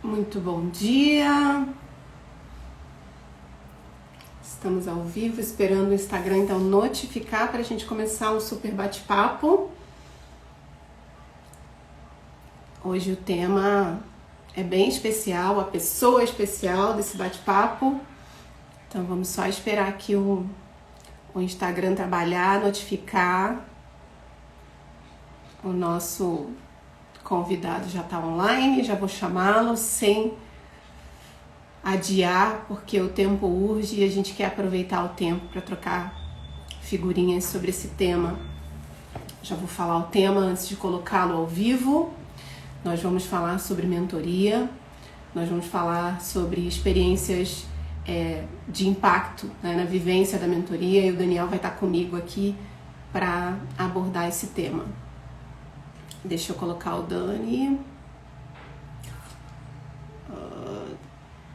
Muito bom dia. Estamos ao vivo, esperando o Instagram então notificar para a gente começar um super bate-papo. Hoje o tema é bem especial, a pessoa especial desse bate-papo. Então vamos só esperar aqui o Instagram trabalhar, notificar. O nosso convidado já está online, já vou chamá-lo sem adiar, porque o tempo urge e a gente quer aproveitar o tempo para trocar figurinhas sobre esse tema. Já vou falar o tema antes de colocá-lo ao vivo. Nós vamos falar sobre mentoria, nós vamos falar sobre experiências de impacto, né, na vivência da mentoria, e o Daniel vai estar comigo aqui para abordar esse tema. Deixa eu colocar o Dani.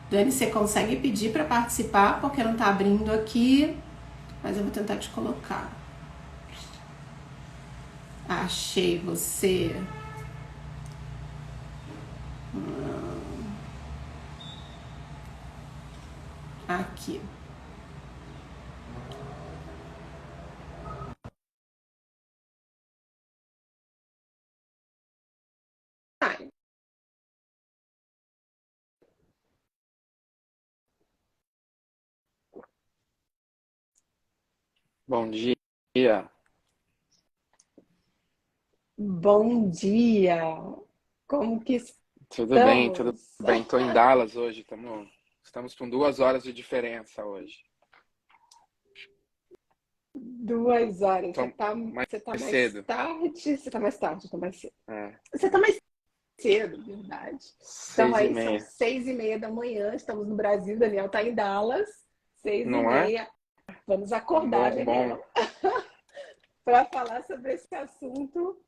Dani, você consegue pedir para participar, porque não está abrindo aqui, mas eu vou tentar te colocar. Achei você. Aqui. Bom dia. Bom dia. Como que Tudo bem, tudo estamos? bem. Estou em Dallas hoje. Estamos com 2 horas de diferença hoje. 2 horas. Tô mais Você tá mais cedo. tarde? Você tá mais tarde, eu tô mais cedo. É, Você tá mais cedo, verdade. Então seis e aí são meia. 6h30 da manhã, estamos no Brasil, Daniel tá em Dallas, seis e Não é? meia. Vamos Um acordar, bom, um bom. Daniel, para falar sobre esse assunto.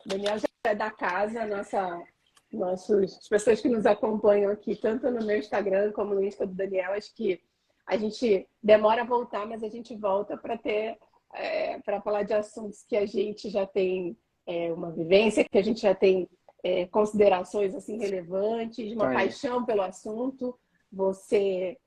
Daniel já é da casa, as pessoas que nos acompanham aqui, tanto no meu Instagram como no Insta do Daniel, acho que a gente demora a voltar, mas a gente volta para para falar de assuntos que a gente já tem uma vivência, que a gente já tem considerações assim relevantes, Tá uma aí. paixão pelo assunto. Você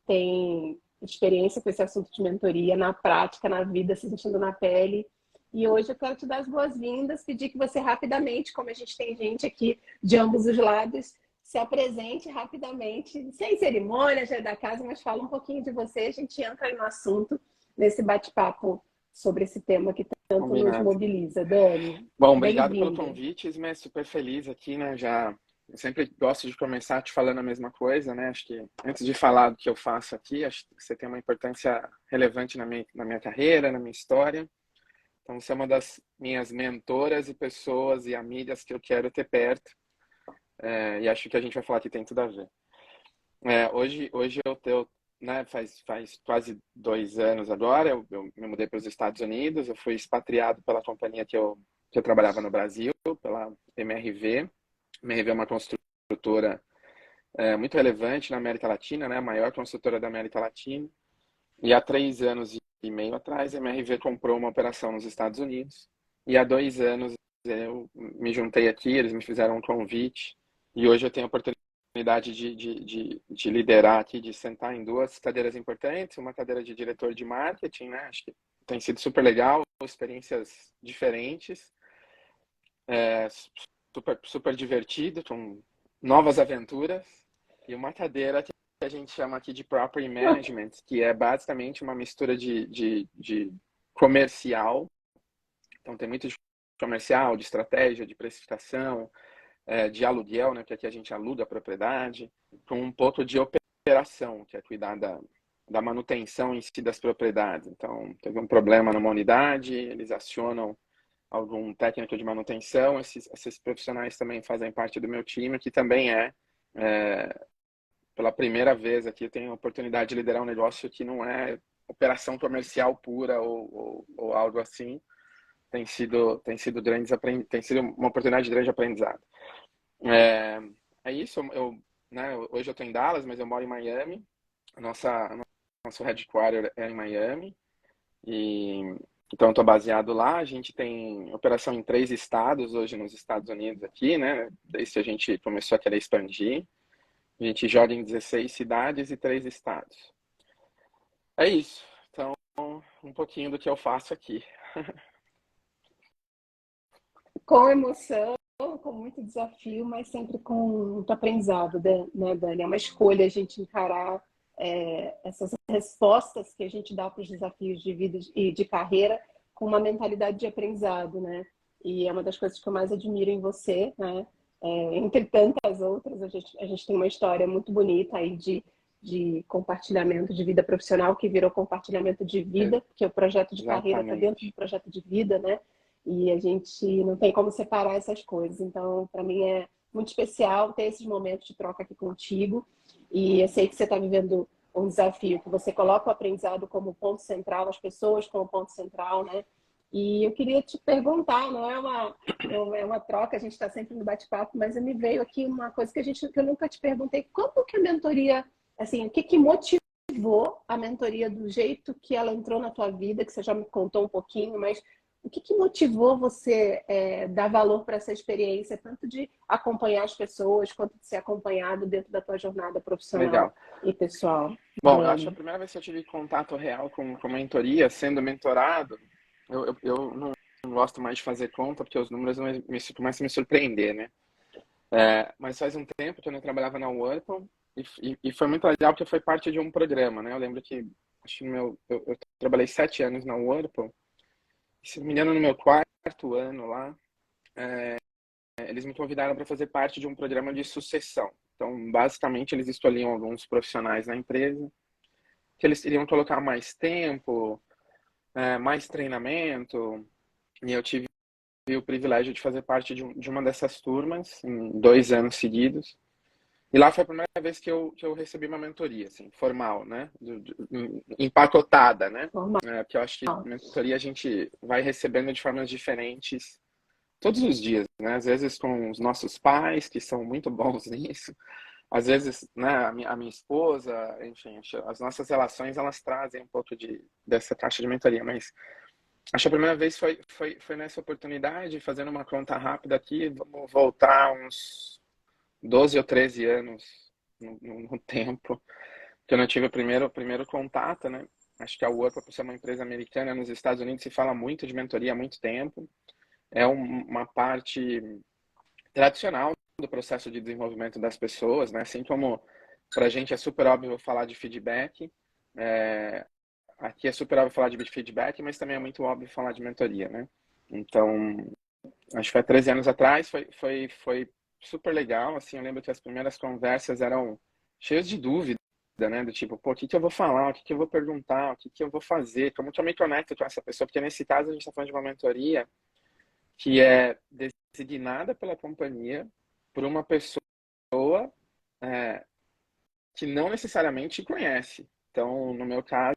tem experiência com esse assunto de mentoria na prática, na vida, se sentindo na pele. E hoje eu quero te dar as boas-vindas, pedir que você rapidamente, como a gente tem gente aqui de ambos os lados, se apresente rapidamente, sem cerimônia, já é da casa, mas fala um pouquinho de você, a gente entra aí no assunto, nesse bate-papo sobre esse tema que tanto nos Combinado. mobiliza. Dani, Bom, obrigado pelo bem-vinda. convite, Isma. Super feliz aqui, né? Eu sempre gosto de começar te falando a mesma coisa, né? Acho que antes de falar do que eu faço aqui, acho que você tem uma importância relevante na minha carreira, na minha história. Então, você é uma das minhas mentoras e pessoas e amigas que eu quero ter perto. E acho que a gente vai falar que tem tudo a ver. Hoje né, faz quase 2 anos agora, eu me mudei para os Estados Unidos, eu fui expatriado pela companhia que eu trabalhava no Brasil, pela MRV. MRV é uma construtora muito relevante na América Latina, né, a maior construtora da América Latina. E há 3 anos e meio atrás, a MRV comprou uma operação nos Estados Unidos. E há 2 anos eu me juntei aqui, eles me fizeram um convite. E hoje eu tenho a oportunidade de liderar aqui, de sentar em duas cadeiras importantes. Uma cadeira de diretor de marketing, né? Acho que tem sido super legal, experiências diferentes, é, super, super divertido, com novas aventuras. E uma cadeira que a gente chama aqui de Property Management, que é basicamente uma mistura de comercial. Então tem muito de comercial, de estratégia, de precificação, de aluguel, né, que aqui a gente aluga a propriedade, com um pouco de operação, que é cuidar da manutenção em si das propriedades. Então, teve um problema numa unidade, eles acionam algum técnico de manutenção, esses profissionais também fazem parte do meu time, que também pela primeira vez aqui, eu tenho a oportunidade de liderar um negócio que não é operação comercial pura ou algo assim. Tem sido uma oportunidade de grande aprendizado. É, é isso, né, hoje eu estou em Dallas, mas eu moro em Miami. Nosso headquarter é em Miami. E Então, eu estou baseado lá. A gente tem operação em 3 estados hoje nos Estados Unidos aqui, né? Desde que a gente começou a querer expandir. A gente joga em 16 cidades e 3 estados. É isso. Então, um pouquinho do que eu faço aqui. Com emoção, com muito desafio, mas sempre com muito aprendizado, né, Dani? É uma escolha a gente encarar essas respostas que a gente dá para os desafios de vida e de carreira com uma mentalidade de aprendizado, né? E é uma das coisas que eu mais admiro em você, né? Entre tantas outras, a gente tem uma história muito bonita aí de compartilhamento de vida profissional que virou compartilhamento de vida, porque o projeto de carreira está dentro do Exatamente. projeto de vida, né? E a gente não tem como separar essas coisas. Então, para mim é muito especial ter esses momentos de troca aqui contigo. E eu sei que você está vivendo um desafio, que você coloca o aprendizado como ponto central, as pessoas como ponto central, né? E eu queria te perguntar, não é uma troca, a gente está sempre no bate-papo, mas me veio aqui uma coisa que eu nunca te perguntei. Como que a mentoria, assim, o que motivou a mentoria do jeito que ela entrou na tua vida, que você já me contou um pouquinho, mas o que motivou você dar valor para essa experiência, tanto de acompanhar as pessoas, quanto de ser acompanhado dentro da tua jornada profissional Legal. e pessoal, Bom, eu acho que a Dani? primeira vez que eu tive contato real com mentoria, sendo mentorado, eu não gosto mais de fazer conta, porque os números começam a me surpreender, né? Mas faz um tempo que eu não trabalhava na Whirlpool e foi muito legal porque foi parte de um programa, né? Eu lembro que acho que eu trabalhei 7 anos na Whirlpool, e, se não me engano, no meu 4º ano lá, eles me convidaram para fazer parte de um programa de sucessão. Então, basicamente, eles escolhiam alguns profissionais na empresa que eles iriam colocar mais tempo, mais treinamento, e eu tive o privilégio de fazer parte de uma dessas turmas em 2 anos seguidos. E lá foi a primeira vez que eu recebi uma mentoria, assim, formal, né? Empacotada, né? Normal. Porque eu acho que mentoria a gente vai recebendo de formas diferentes todos os dias, né? Às vezes com os nossos pais, que são muito bons nisso. Às vezes, né, a minha esposa, enfim, as nossas relações, elas trazem um pouco dessa taxa de mentoria, mas acho que a primeira vez foi nessa oportunidade, fazendo uma conta rápida aqui, vamos voltar uns 12 ou 13 anos no tempo, que eu não tive o primeiro contato, né? Acho que a Whirlpool, por ser uma empresa americana nos Estados Unidos, se fala muito de mentoria há muito tempo. É uma parte tradicional do processo de desenvolvimento das pessoas, né? Assim como para a gente é super óbvio falar de feedback, aqui é super óbvio falar de feedback, mas também é muito óbvio falar de mentoria, né? Então, acho que foi há 13 anos atrás, foi super legal, assim, eu lembro que as primeiras conversas eram cheias de dúvida, né? Do tipo, pô, o que eu vou falar, o que eu vou perguntar, o que eu vou fazer, como que eu me conecto com essa pessoa, porque nesse caso a gente está falando de uma mentoria que é designada pela companhia por uma pessoa que não necessariamente conhece. Então, no meu caso,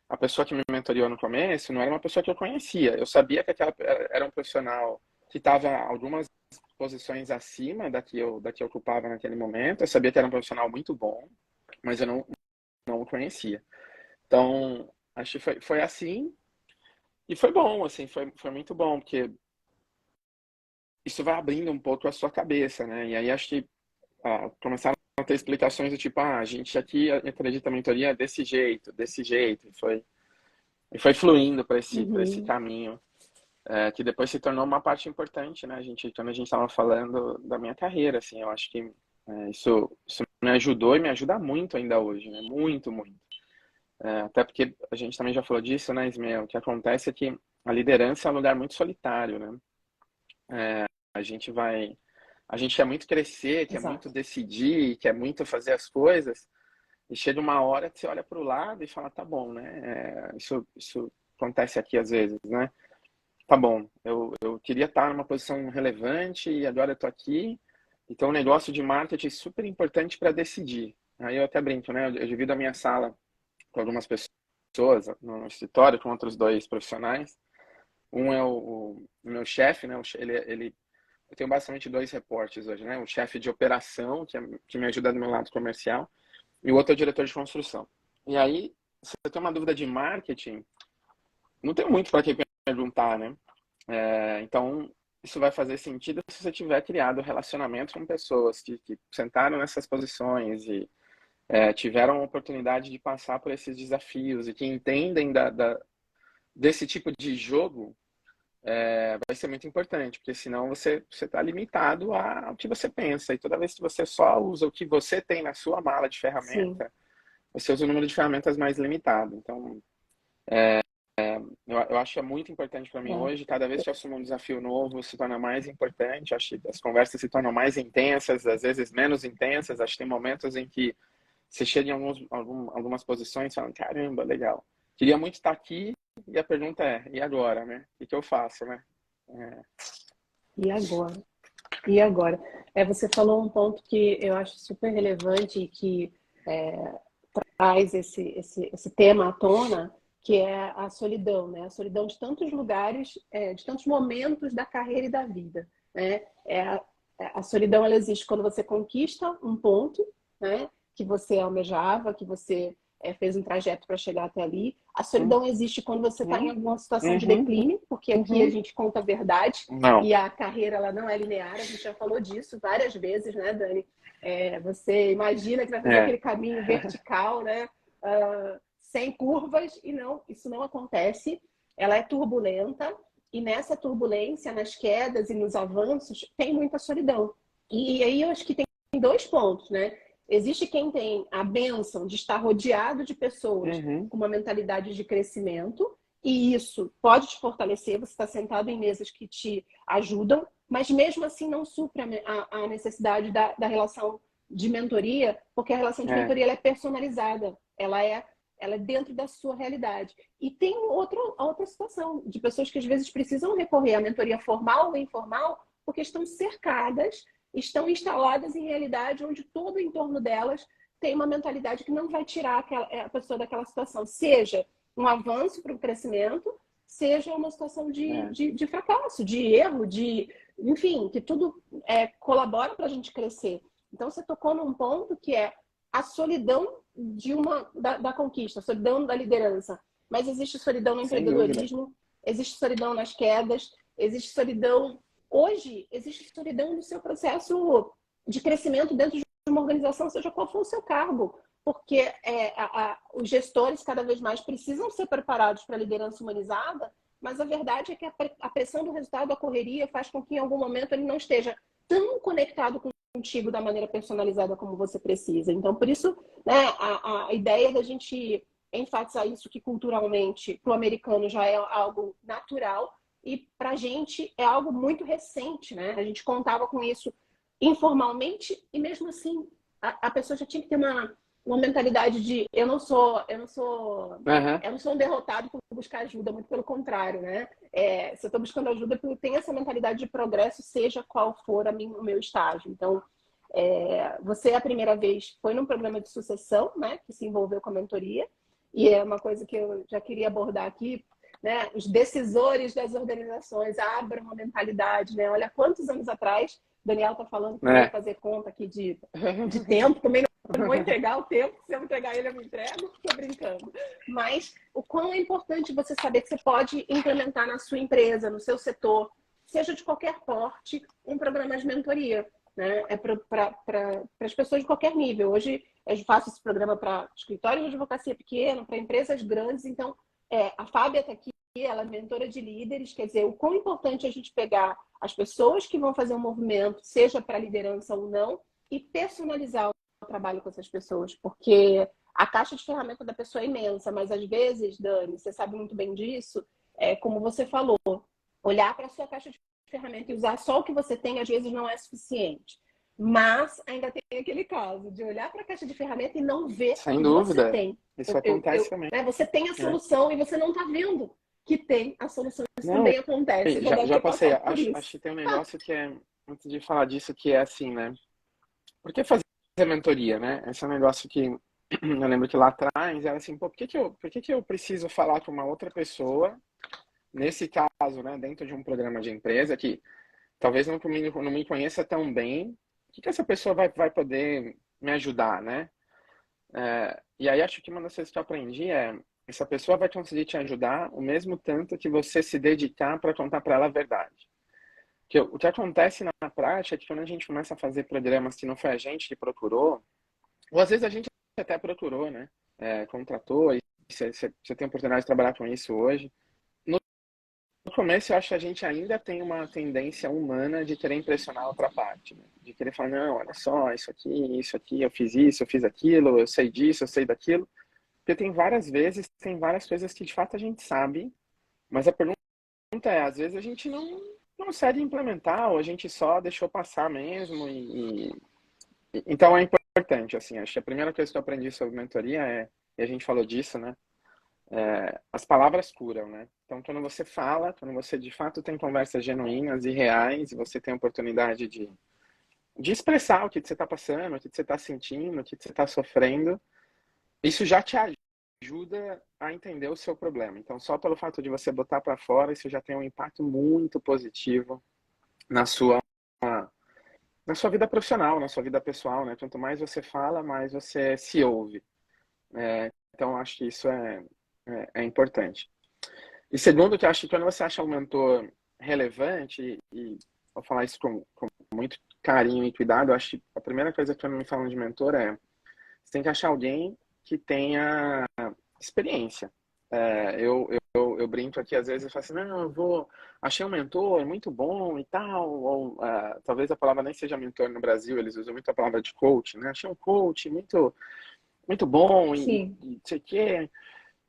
a pessoa que me mentoriou no começo não era uma pessoa que eu conhecia. Eu sabia que aquela era um profissional que estava algumas posições acima da que eu ocupava naquele momento. Eu sabia que era um profissional muito bom, mas eu não o conhecia. Então, acho que foi assim. E foi bom, assim, foi muito bom, porque isso vai abrindo um pouco a sua cabeça, né? E aí acho que começaram a ter explicações do tipo, a gente aqui acredita a mentoria desse jeito, desse jeito. E foi fluindo para esse Uhum. caminho, que depois se tornou uma parte importante, né? Quando a gente estava falando da minha carreira, assim, eu acho que isso me ajudou e me ajuda muito ainda hoje, né? Muito, muito. Até porque a gente também já falou disso, né, Ismael? O que acontece é que a liderança é um lugar muito solitário, né? A gente vai, a gente quer muito crescer, quer muito Exato. decidir, quer muito fazer as coisas, e chega uma hora que você olha para o lado e fala, tá bom, né? Isso acontece aqui às vezes, né? Tá bom, eu queria estar numa posição relevante e agora eu tô aqui. Então, um negócio de marketing é super importante para decidir. Aí eu até brinco, né? Eu divido a minha sala com algumas pessoas no escritório, com outros 2 profissionais. Um é o meu chefe, né? Eu tenho basicamente 2 reportes hoje, né? O chefe de operação, que me ajuda do meu lado comercial, e o outro é o diretor de construção. E aí, se eu tenho uma dúvida de marketing, não tenho muito para que perguntar, né? Então, isso vai fazer sentido se você tiver criado relacionamento com pessoas que sentaram nessas posições e tiveram a oportunidade de passar por esses desafios e que entendem desse tipo de jogo. Vai ser muito importante, porque senão você está limitado ao que você pensa. E toda vez que você só usa o que você tem na sua mala de Sim. ferramenta, você usa o número de ferramentas mais limitado. Então, eu acho que é muito importante para mim hoje. Cada vez que eu assumo um desafio novo, se torna mais importante. Acho que as conversas se tornam mais intensas, às vezes menos intensas. Acho que tem momentos em que você chega em algumas posições falando, caramba, legal. Queria muito estar aqui. E a pergunta é, e agora, né? O que eu faço, né? E agora? E agora? Você falou um ponto que eu acho super relevante e que traz esse tema à tona, que é a solidão, né? A solidão de tantos lugares, de tantos momentos da carreira e da vida, né? A solidão, ela existe quando você conquista um ponto, né? Que você almejava, que você fez um trajeto para chegar até ali. A solidão existe quando você está em alguma situação de declínio, porque aqui a gente conta a verdade. Não. E a carreira, ela não é linear, a gente já falou disso várias vezes, né, Dani? Você imagina que vai fazer aquele caminho vertical, né? Sem curvas, e não, isso não acontece. Ela é turbulenta, e nessa turbulência, nas quedas e nos avanços, tem muita solidão. E aí eu acho que tem dois pontos, né? Existe quem tem a bênção de estar rodeado de pessoas com uma mentalidade de crescimento, e isso pode te fortalecer, você está sentado em mesas que te ajudam, mas mesmo assim não supre a necessidade da relação de mentoria, porque a relação de mentoria ela é personalizada, ela é dentro da sua realidade. E tem outra situação de pessoas que às vezes precisam recorrer à mentoria formal ou informal porque estão cercadas, estão instaladas em realidade onde todo o entorno delas tem uma mentalidade que não vai tirar a pessoa daquela situação, seja um avanço para o crescimento, seja uma situação de fracasso, de erro, enfim, que tudo colabora para a gente crescer. Então, você tocou num ponto que é a solidão da conquista, a solidão da liderança. Mas existe solidão no empreendedorismo, existe solidão nas quedas, existe solidão... Hoje, existe solidão no seu processo de crescimento dentro de uma organização, seja qual for o seu cargo. Porque os gestores cada vez mais precisam ser preparados para a liderança humanizada, mas a verdade é que a pressão do resultado, a correria, faz com que em algum momento ele não esteja tão conectado contigo da maneira personalizada como você precisa. Então, por isso, né, a ideia da gente enfatizar isso, que culturalmente para o americano já é algo natural e para a gente é algo muito recente, né? A gente contava com isso informalmente e mesmo assim a pessoa já tinha que ter uma mentalidade de eu não sou um derrotado por buscar ajuda, muito pelo contrário, né? Se eu estou buscando ajuda, eu tenho essa mentalidade de progresso, seja qual for o meu estágio. Então, você a primeira vez foi num programa de sucessão, né? Que se envolveu com a mentoria, e é uma coisa que eu já queria abordar aqui, né? Os decisores das organizações abram a mentalidade, né? Olha quantos anos atrás, Daniel está falando que vai fazer conta aqui de tempo, também não vou entregar o tempo, se eu entregar ele eu me entrego, estou brincando. Mas o quão é importante você saber que você pode implementar na sua empresa, no seu setor, seja de qualquer porte, um programa de mentoria, né? Para as pessoas de qualquer nível. Hoje eu faço esse programa para escritórios de advocacia pequeno, para empresas grandes, então a Fábia está aqui, ela é mentora de líderes, quer dizer, o quão importante é a gente pegar as pessoas que vão fazer um movimento, seja para liderança ou não, e personalizar o trabalho com essas pessoas, porque a caixa de ferramenta da pessoa é imensa, mas às vezes, Dani, você sabe muito bem disso, como você falou, olhar para a sua caixa de ferramenta e usar só o que você tem, às vezes não é suficiente. Mas ainda tem aquele caso de olhar para a caixa de ferramenta e não ver Sem o que dúvida. você tem. Isso acontece também. Você tem a solução e você não está vendo que tem a solução. Isso Não, também acontece. já passei. Acho que tem um negócio que antes de falar disso, que é assim, né? Por que fazer mentoria, né? Esse é um negócio que eu lembro que lá atrás era assim, pô, por que eu preciso falar com uma outra pessoa, nesse caso, né, dentro de um programa de empresa que talvez não me conheça tão bem, o que essa pessoa vai poder me ajudar, né? E aí acho que uma das coisas que eu aprendi essa pessoa vai conseguir te ajudar o mesmo tanto que você se dedicar para contar para ela a verdade. O que acontece na prática é que quando a gente começa a fazer programas que não foi a gente que procurou, ou às vezes a gente até procurou, né? Contratou, e você tem a oportunidade de trabalhar com isso hoje. No começo, eu acho que a gente ainda tem uma tendência humana de querer impressionar a outra parte, né? De querer falar, não, olha só, isso aqui, eu fiz isso, eu fiz aquilo, eu sei disso, eu sei daquilo. Porque tem várias vezes, tem várias coisas que de fato a gente sabe, mas a pergunta às vezes a gente não consegue implementar, ou a gente só deixou passar mesmo. Então é importante, assim, acho que a primeira coisa que eu aprendi sobre mentoria e a gente falou disso, né? As palavras curam, né? Então, quando você fala, quando você de fato tem conversas genuínas e reais, e você tem a oportunidade de expressar o que você está passando, o que você está sentindo, o que você está sofrendo, isso já te ajuda a entender o seu problema. Então, só pelo fato de você botar para fora, isso já tem um impacto muito positivo na sua vida profissional, na sua vida pessoal, né? Quanto mais você fala, mais você se ouve. Então, acho que isso é importante. E segundo, que eu acho que quando você acha um mentor relevante, e vou falar isso com muito carinho e cuidado, eu acho que a primeira coisa que quando me falam de mentor você tem que achar alguém que tenha experiência. Eu brinco aqui, às vezes, eu falo assim, não, achei um mentor muito bom e tal, ou talvez a palavra nem seja mentor no Brasil, eles usam muito a palavra de coach, né? Achei um coach muito, muito bom Sim. e não sei o quê.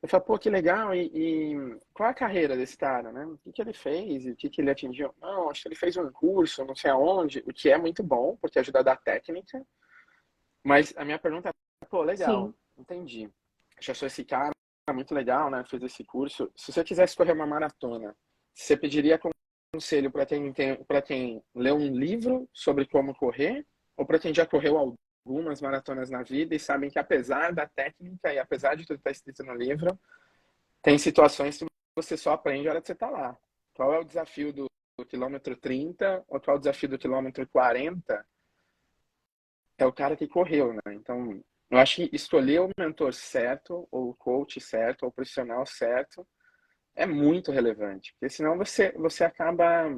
Eu falo, pô, que legal, e qual é a carreira desse cara, né? O que ele fez e o que ele atingiu? Não, acho que ele fez um curso, não sei aonde, o que é muito bom, porque ajuda a dar técnica, mas a minha pergunta é, pô, legal, Sim. entendi. Já sou esse cara, muito legal, né? Fez esse curso. Se você quisesse correr uma maratona, você pediria conselho para quem lê um livro sobre como correr, ou para quem já correu algumas maratonas na vida e sabem que apesar da técnica e apesar de tudo que está escrito no livro, tem situações que você só aprende a hora que você está lá. Qual é o desafio do quilômetro 30 ou qual é o desafio do quilômetro 40? É o cara que correu, né? Então, eu acho que escolher o mentor certo, ou o coach certo, ou o profissional certo, é muito relevante. Porque senão você acaba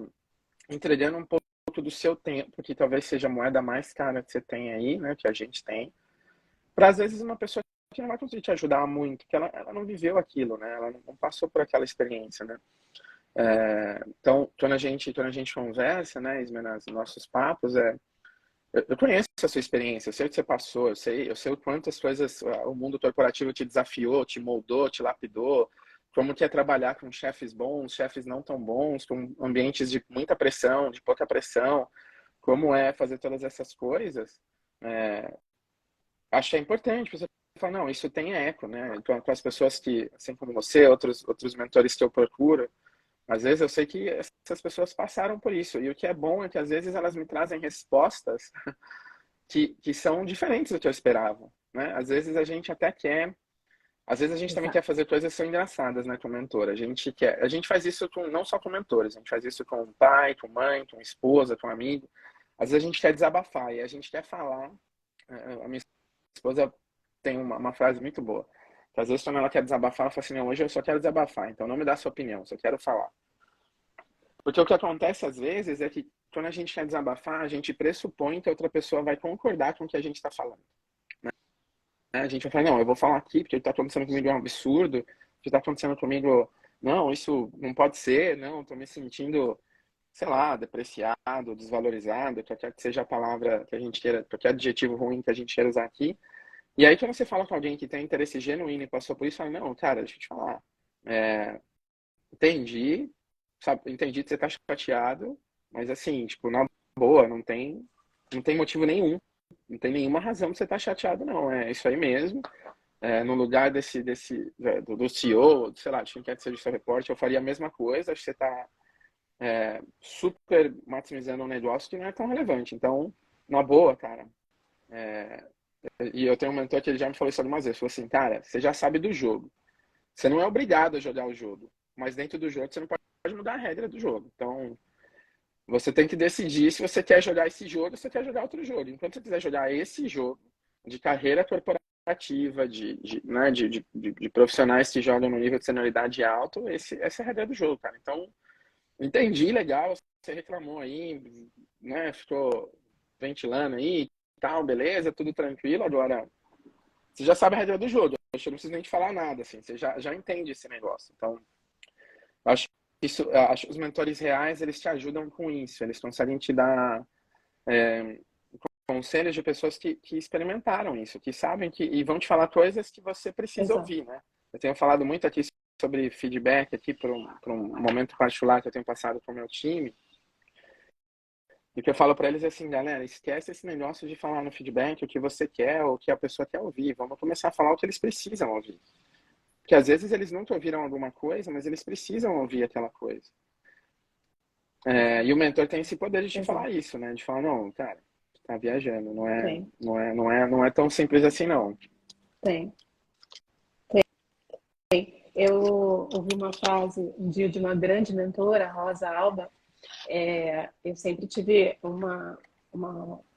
entregando um pouco do seu tempo, que talvez seja a moeda mais cara que você tem aí, né? Que a gente tem, para às vezes uma pessoa que não vai conseguir te ajudar muito, porque ela não viveu aquilo, né? Ela não passou por aquela experiência, né? Então, quando a gente conversa, né, Isma, nos nossos papos, eu conheço a sua experiência, eu sei o que você passou, eu sei o quanto as coisas, o mundo corporativo te desafiou, te moldou, te lapidou, como que é trabalhar com chefes bons, chefes não tão bons, com ambientes de muita pressão, de pouca pressão, como é fazer todas essas coisas. Acho que é importante você falar, não, isso tem eco, né? Então, com as pessoas que, assim como você, outros mentores que eu procuro, às vezes eu sei que essas pessoas passaram por isso. E o que é bom é que às vezes elas me trazem respostas que são diferentes do que eu esperava, né? Às vezes a gente até quer, às vezes a gente também Exato. quer fazer coisas que são engraçadas, né, com mentor. A gente faz isso não só com mentores, a gente faz isso com pai, com mãe, com esposa, com amigo. Às vezes a gente quer desabafar e a gente quer falar. A minha esposa tem uma frase muito boa. Que às vezes quando ela quer desabafar, ela fala assim, não, hoje eu só quero desabafar, então não me dá sua opinião, só quero falar. Porque o que acontece às vezes é que quando a gente quer desabafar, a gente pressupõe que a outra pessoa vai concordar com o que a gente está falando. Né? A gente vai falar, não, eu vou falar aqui porque o que está acontecendo comigo é um absurdo, o que está acontecendo comigo, não, isso não pode ser, não, estou me sentindo, sei lá, depreciado, desvalorizado, qualquer que seja a palavra que a gente queira, qualquer adjetivo ruim que a gente queira usar aqui. E aí quando você fala com alguém que tem interesse genuíno e passou por isso, fala, não, cara, deixa eu te falar, entendi, sabe, entendi que você tá chateado, mas assim, tipo, na boa, não tem motivo nenhum, não tem nenhuma razão pra você estar chateado, não. É isso aí mesmo. No lugar do CEO, sei lá, de quem quer que seja o seu reporte, eu faria a mesma coisa. Acho que você tá super maximizando um negócio que não é tão relevante. Então, na boa, cara. E eu tenho um mentor que ele já me falou isso algumas vezes. Falou assim, cara, você já sabe do jogo. Você não é obrigado a jogar o jogo, mas dentro do jogo você não pode mudar a regra do jogo. Então, você tem que decidir se você quer jogar esse jogo ou se você quer jogar outro jogo. Enquanto você quiser jogar esse jogo de carreira corporativa, ativa, né, de profissionais que jogam no nível de senioridade alto, essa é a regra do jogo, cara. Então, entendi, legal, você reclamou aí, né, ficou ventilando aí e tal, beleza, tudo tranquilo. Agora, você já sabe a regra do jogo, acho que não precisa nem te falar nada, assim, você já entende esse negócio. Então, acho que os mentores reais, eles te ajudam com isso, eles conseguem te dar conselhos de pessoas que experimentaram isso, que sabem e vão te falar coisas que você precisa Exato. ouvir, né? Eu tenho falado muito aqui sobre feedback aqui por um momento particular que eu tenho passado com o meu time. E o que eu falo para eles é assim, galera, esquece esse negócio de falar no feedback o que você quer ou o que a pessoa quer ouvir. Vamos começar a falar o que eles precisam ouvir. Porque às vezes eles nunca ouviram alguma coisa, mas eles precisam ouvir aquela coisa. E o mentor tem esse poder de te Exato. falar isso, né? De falar, não, cara, tá viajando, Tem. não é tão simples assim, não. Tem. Eu ouvi uma frase um dia de uma grande mentora, Rosa Alba. Eu sempre tive uma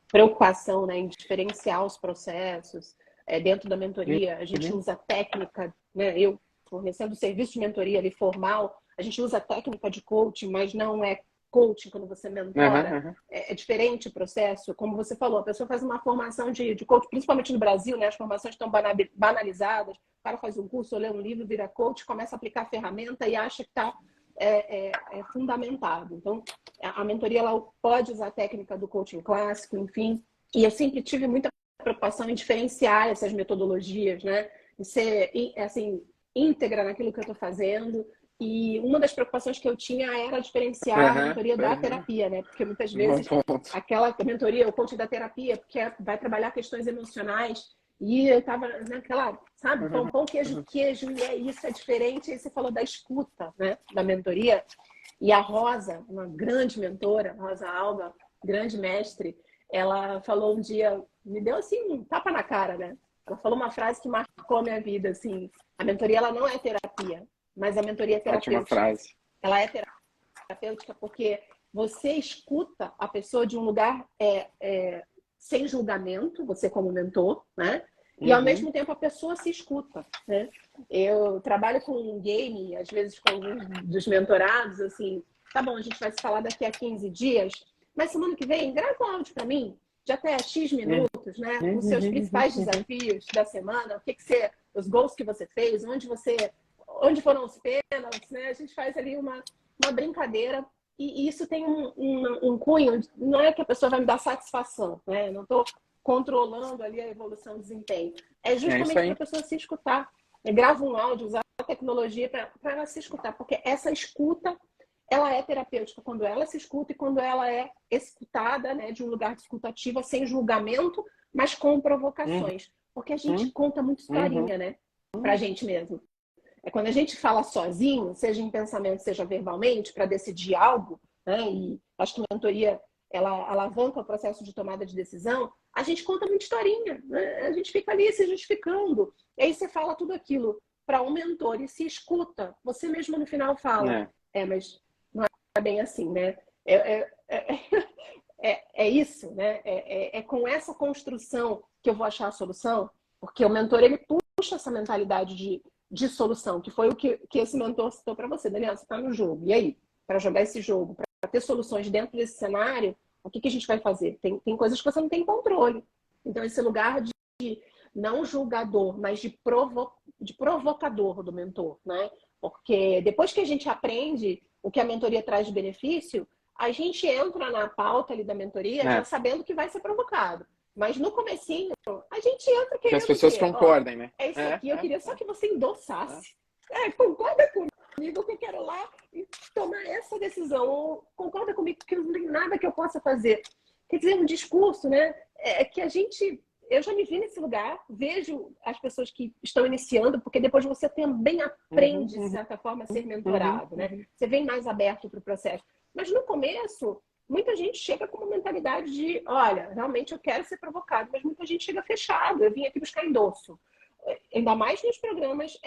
preocupação, né, em diferenciar os processos. Dentro da mentoria, a gente Uhum. usa técnica, né? Eu fornecendo serviço de mentoria ali formal, a gente usa técnica de coaching, mas não é coaching quando você mentora. Uhum. É diferente o processo. Como você falou, a pessoa faz uma formação de coaching, principalmente no Brasil, né? As formações estão banalizadas. O cara faz um curso, lê um livro, vira coach, começa a aplicar a ferramenta e acha que está fundamentado. Então, a mentoria ela pode usar a técnica do coaching clássico, enfim. E eu sempre tive muita preocupação em diferenciar essas metodologias, né? Em ser, assim, íntegra naquilo que eu estou fazendo. E uma das preocupações que eu tinha era diferenciar a mentoria da terapia, né? Porque muitas vezes aquela mentoria, o coaching da terapia, porque vai trabalhar questões emocionais. E eu tava naquela, sabe, pão, queijo, e isso é diferente. Aí você falou da escuta, né, da mentoria. E a Rosa, uma grande mentora, Rosa Alba, grande mestre, ela falou um dia, me deu assim um tapa na cara, né? Ela falou uma frase que marcou a minha vida, assim, a mentoria ela não é terapia, mas a mentoria é Ótima terapêutica. frase. Ela é terapêutica porque você escuta a pessoa de um lugar sem julgamento, você como mentor, né? E ao mesmo tempo a pessoa se escuta, né? Eu trabalho com um game, às vezes com alguns dos mentorados, assim, tá bom, a gente vai se falar daqui a 15 dias, mas semana que vem, grava um áudio para mim, de até X minutos, né? Os seus principais desafios da semana, o que você, os gols que você fez, onde foram os pênaltis, né? A gente faz ali uma brincadeira. E isso tem um cunho, não é que a pessoa vai me dar satisfação, né? Eu não estou controlando ali a evolução do desempenho. É justamente para a pessoa se escutar. Eu gravo um áudio, usar a tecnologia para ela se escutar, porque essa escuta, ela é terapêutica quando ela se escuta e quando ela é escutada, né, de um lugar de escutativa, sem julgamento, mas com provocações. Porque a gente conta muito historinha, né? Pra gente mesmo. Quando a gente fala sozinho, seja em pensamento, seja verbalmente, para decidir algo, né? E acho que a mentoria ela alavanca o processo de tomada de decisão, a gente conta muita historinha, né? A gente fica ali se justificando. E aí você fala tudo aquilo para um mentor e se escuta. Você mesmo no final fala, mas não é bem assim, né? É isso, né? É com essa construção que eu vou achar a solução, porque o mentor ele puxa essa mentalidade de solução, que foi o que esse mentor citou para você. Daniel, você está no jogo. E aí? Para jogar esse jogo, para ter soluções dentro desse cenário, o que a gente vai fazer? Tem coisas que você não tem controle. Então, esse lugar de não julgador, mas de provocador do mentor, né? Porque depois que a gente aprende o que a mentoria traz de benefício, a gente entra na pauta ali da mentoria já sabendo que vai ser provocado. Mas no comecinho, a gente entra querendo que as pessoas concordem, né? É isso aqui, eu queria só que você endossasse. Concorda comigo que eu quero lá e tomar essa decisão. Ou concorda comigo que não tem nada que eu possa fazer. Quer dizer, um discurso, né? Que a gente... Eu já me vi nesse lugar, vejo as pessoas que estão iniciando, porque depois você também aprende, de certa forma, a ser mentorado, né? Você vem mais aberto para o processo. Mas no começo, muita gente chega com uma mentalidade de, olha, realmente eu quero ser provocado, mas muita gente chega fechado, eu vim aqui buscar endosso. Ainda mais nos programas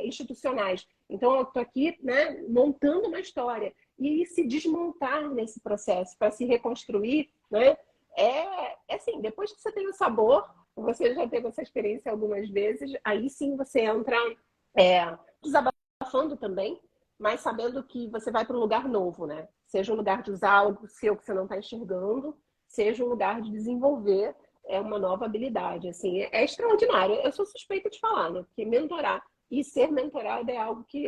institucionais. Então, eu estou aqui, né, montando uma história. E se desmontar nesse processo para se reconstruir, né? Assim, depois que você tem o sabor, você já teve essa experiência algumas vezes, aí sim você entra desabafando também, mas sabendo que você vai para um lugar novo, né? Seja um lugar de usar algo seu que você não está enxergando, seja um lugar de desenvolver uma nova habilidade. Assim, é extraordinário. Eu sou suspeita de falar, né? Porque mentorar e ser mentorada é algo que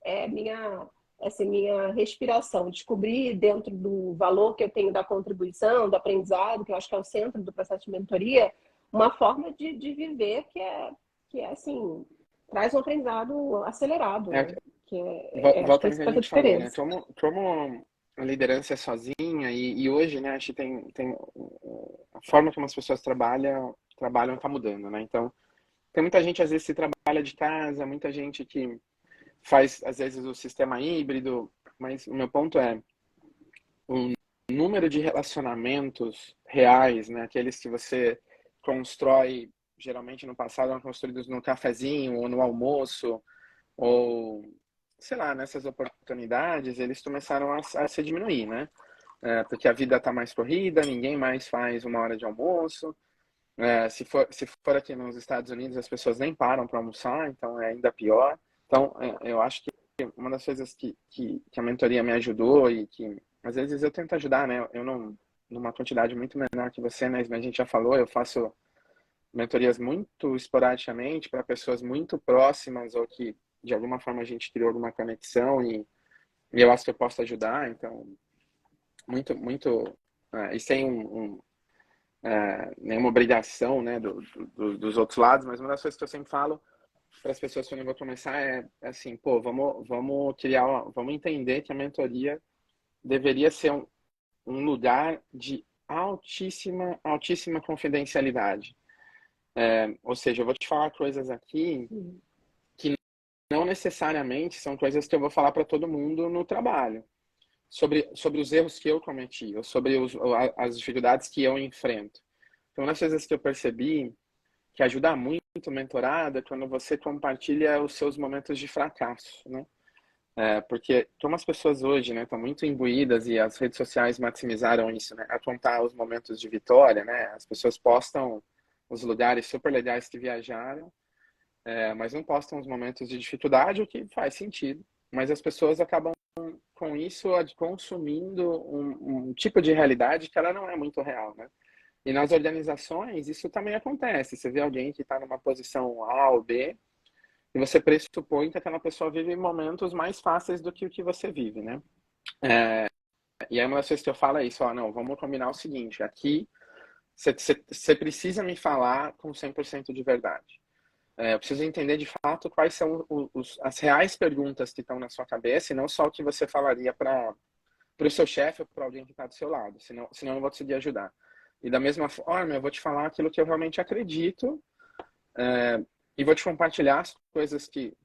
é minha, assim, minha respiração. Descobrir dentro do valor que eu tenho da contribuição, do aprendizado, que eu acho que é o centro do processo de mentoria, uma forma de viver que é assim, traz um aprendizado acelerado, É, né? Acho que volta no esse que a faz a gente falou, né? diferença. Como a liderança é sozinha e hoje, né, acho que tem a forma como as pessoas trabalham tá mudando, né? Então, tem muita gente, às vezes, que trabalha de casa, muita gente que faz, às vezes, o sistema híbrido, mas o meu ponto é o número de relacionamentos reais, né? Aqueles que você constrói, geralmente no passado eram construídos no cafezinho ou no almoço, ou, sei lá, nessas oportunidades, eles começaram a se diminuir, né? Porque a vida está mais corrida, ninguém mais faz uma hora de almoço. Se for aqui nos Estados Unidos, as pessoas nem param para almoçar, então é ainda pior. Então, eu acho que uma das coisas que a mentoria me ajudou e que às vezes eu tento ajudar, né? Eu não, numa quantidade muito menor que você, né? Mas a gente já falou, eu faço mentorias muito esporadicamente para pessoas muito próximas ou que de alguma forma a gente criou alguma conexão e eu acho que eu posso ajudar. Então, muito, e sem nenhuma obrigação, né, dos outros lados, mas uma das coisas que eu sempre falo para as pessoas quando eu vou começar é assim, pô, vamos criar, vamos entender que a mentoria deveria ser um lugar de altíssima confidencialidade. Ou seja, eu vou te falar coisas aqui que não necessariamente são coisas que eu vou falar para todo mundo no trabalho. Sobre os erros que eu cometi, ou sobre as dificuldades que eu enfrento. Então, uma das coisas que eu percebi que ajuda muito mentorada é quando você compartilha os seus momentos de fracasso, né? Porque como as pessoas hoje, né, estão muito imbuídas e as redes sociais maximizaram isso, né, a contar os momentos de vitória, né? As pessoas postam os lugares super legais que viajaram, mas não postam os momentos de dificuldade, o que faz sentido. Mas as pessoas acabam com isso consumindo um tipo de realidade que ela não é muito real, né? E nas organizações isso também acontece. Você vê alguém que está numa posição A ou B e você pressupõe que aquela pessoa vive momentos mais fáceis do que o que você vive, né? E aí uma das coisas que eu falo é isso, ó, não, vamos combinar o seguinte, aqui você precisa me falar com 100% de verdade. Eu preciso entender de fato quais são as reais perguntas que estão na sua cabeça e não só o que você falaria para o seu chefe ou para alguém que está do seu lado, senão eu não vou conseguir ajudar. E da mesma forma, eu vou te falar aquilo que eu realmente acredito e vou te compartilhar as coisas que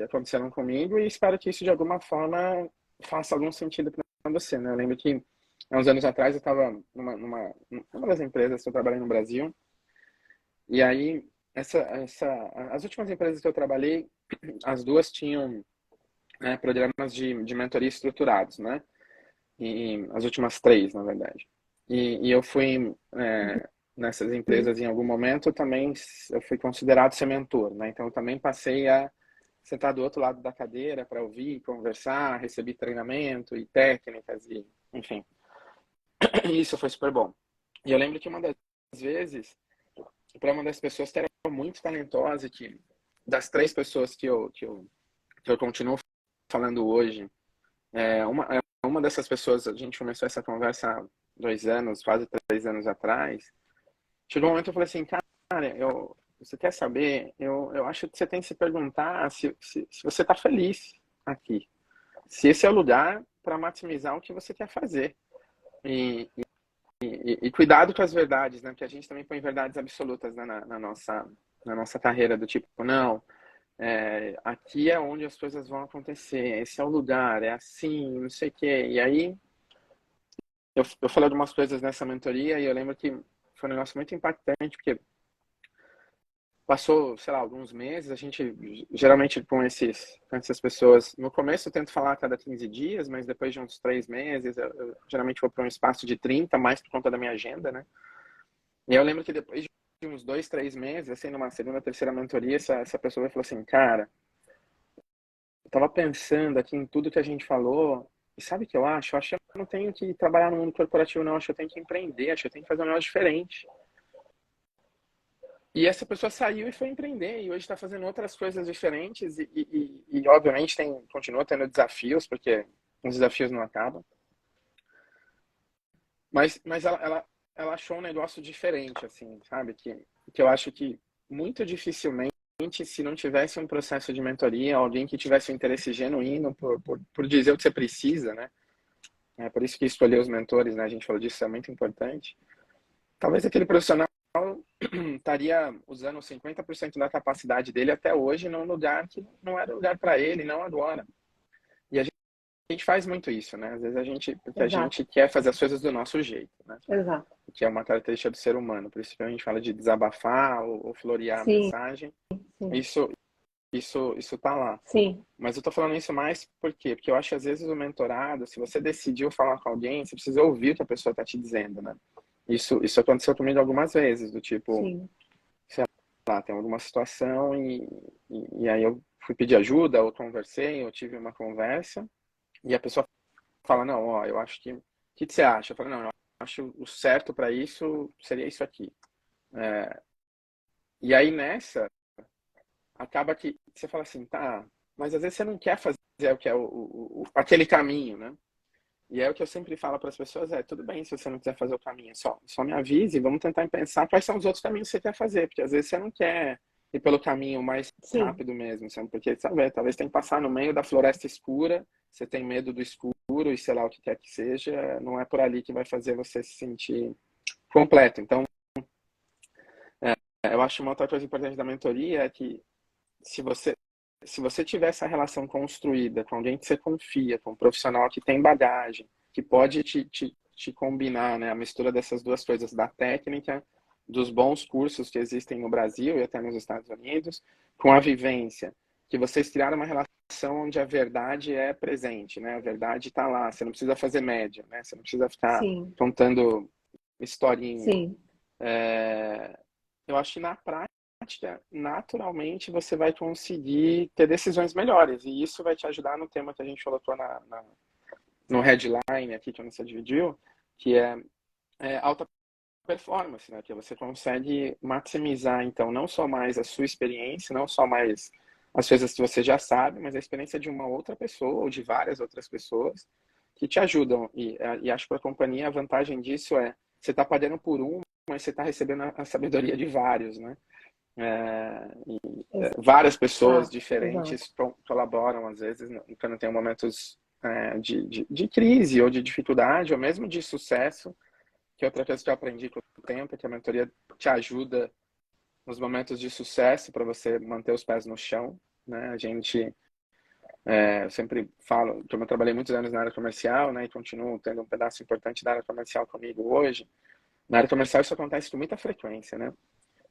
aconteceram comigo e espero que isso de alguma forma faça algum sentido para você, né? Eu lembro que há uns anos atrás eu estava numa das empresas que eu trabalhei no Brasil e aí as últimas empresas que eu trabalhei, as duas tinham, né, programas de mentoria estruturados, né? E as últimas três, na verdade. E eu fui nessas empresas em algum momento também eu fui considerado ser mentor, né? Então eu também passei a sentar do outro lado da cadeira para ouvir, conversar, receber treinamento e técnicas e enfim. Isso foi super bom. E eu lembro que uma das vezes para uma das pessoas que era muito talentosa, que das três pessoas que eu continuo falando hoje, uma dessas pessoas, a gente começou essa conversa há 2 anos, quase 3 anos atrás. Chegou um momento que eu falei assim, cara, você quer saber? Eu acho que você tem que se perguntar se você está feliz aqui. Se esse é o lugar para maximizar o que você quer fazer. E cuidado com as verdades, né? Porque a gente também põe verdades absolutas, né, na nossa carreira, do tipo, não, aqui é onde as coisas vão acontecer, esse é o lugar, é assim, não sei o quê. E aí, eu falei algumas coisas nessa mentoria e eu lembro que foi um negócio muito impactante, porque passou, sei lá, alguns meses, a gente, geralmente com essas pessoas, no começo eu tento falar a cada 15 dias, mas depois de uns 3 meses, eu geralmente vou para um espaço de 30, mais por conta da minha agenda, né? E eu lembro que depois de uns 2, 3 meses, assim, numa segunda, terceira mentoria, essa pessoa falou assim, cara, eu tava pensando aqui em tudo que a gente falou, e sabe o que eu acho? Eu acho que eu não tenho que trabalhar no mundo corporativo, não. Eu acho que eu tenho que empreender, acho que eu tenho que fazer um negócio diferente. E essa pessoa saiu e foi empreender, e hoje está fazendo outras coisas diferentes, e obviamente continua tendo desafios, porque os desafios não acabam. Mas ela achou um negócio diferente, assim, sabe? Que eu acho que muito dificilmente, se não tivesse um processo de mentoria, alguém que tivesse um interesse genuíno por dizer o que você precisa, né? É por isso que escolher os mentores, né? A gente falou disso, é muito importante. Talvez aquele profissional estaria usando 50% da capacidade dele até hoje num lugar que não era lugar para ele, não agora. E a gente faz muito isso, né? Às vezes porque a Exato, gente quer fazer as coisas do nosso jeito, né? exato. Que é uma característica do ser humano. Por isso que a gente fala de desabafar ou florear a Sim, mensagem. sim, Isso tá lá. sim, Mas eu tô falando isso mais por quê? Porque eu acho que às vezes o mentorado, se você decidiu falar com alguém, você precisa ouvir o que a pessoa tá te dizendo, né? Isso aconteceu comigo algumas vezes, do tipo, sim. sei lá, tem alguma situação e aí eu fui pedir ajuda, ou conversei, ou tive uma conversa, e a pessoa fala, não, ó, eu acho que... O que você acha? Eu falo, não, eu acho o certo para isso seria isso aqui. E aí nessa, acaba que você fala assim, tá, mas às vezes você não quer fazer o que é aquele caminho, né? E é o que eu sempre falo para as pessoas, tudo bem se você não quiser fazer o caminho, só me avise e vamos tentar pensar quais são os outros caminhos que você quer fazer, porque às vezes você não quer ir pelo caminho mais Sim, rápido mesmo, sabe? Porque, sabe, talvez tem que passar no meio da floresta escura, você tem medo do escuro e sei lá o que quer que seja, não é por ali que vai fazer você se sentir completo. Então, eu acho uma outra coisa importante da mentoria é que se você se você tiver essa relação construída com alguém que você confia, com um profissional que tem bagagem, que pode te combinar, né, a mistura dessas duas coisas, da técnica, dos bons cursos que existem no Brasil e até nos Estados Unidos, com a vivência, que vocês criaram uma relação onde a verdade é presente, né, a verdade está lá, você não precisa fazer média, né, você não precisa ficar sim, contando historinha. sim. Eu acho que na prática, naturalmente, você vai conseguir ter decisões melhores. E isso vai te ajudar no tema que a gente colocou no headline aqui, que você dividiu, que é alta performance, né? Que você consegue maximizar, então, não só mais a sua experiência, não só mais as coisas que você já sabe, mas a experiência de uma outra pessoa ou de várias outras pessoas que te ajudam. E acho que para a companhia a vantagem disso é você está pagando por um, mas você está recebendo a sabedoria de vários, né? Várias pessoas Exato, exato. diferentes colaboram, às vezes, quando tem momentos de crise ou de dificuldade, ou mesmo de sucesso, que é outra coisa que eu aprendi com o tempo, é que a mentoria te ajuda nos momentos de sucesso para você manter os pés no chão, né? Eu sempre falo, como eu trabalhei muitos anos na área comercial, né, e continuo tendo um pedaço importante da área comercial comigo hoje, na área comercial isso acontece com muita frequência, né?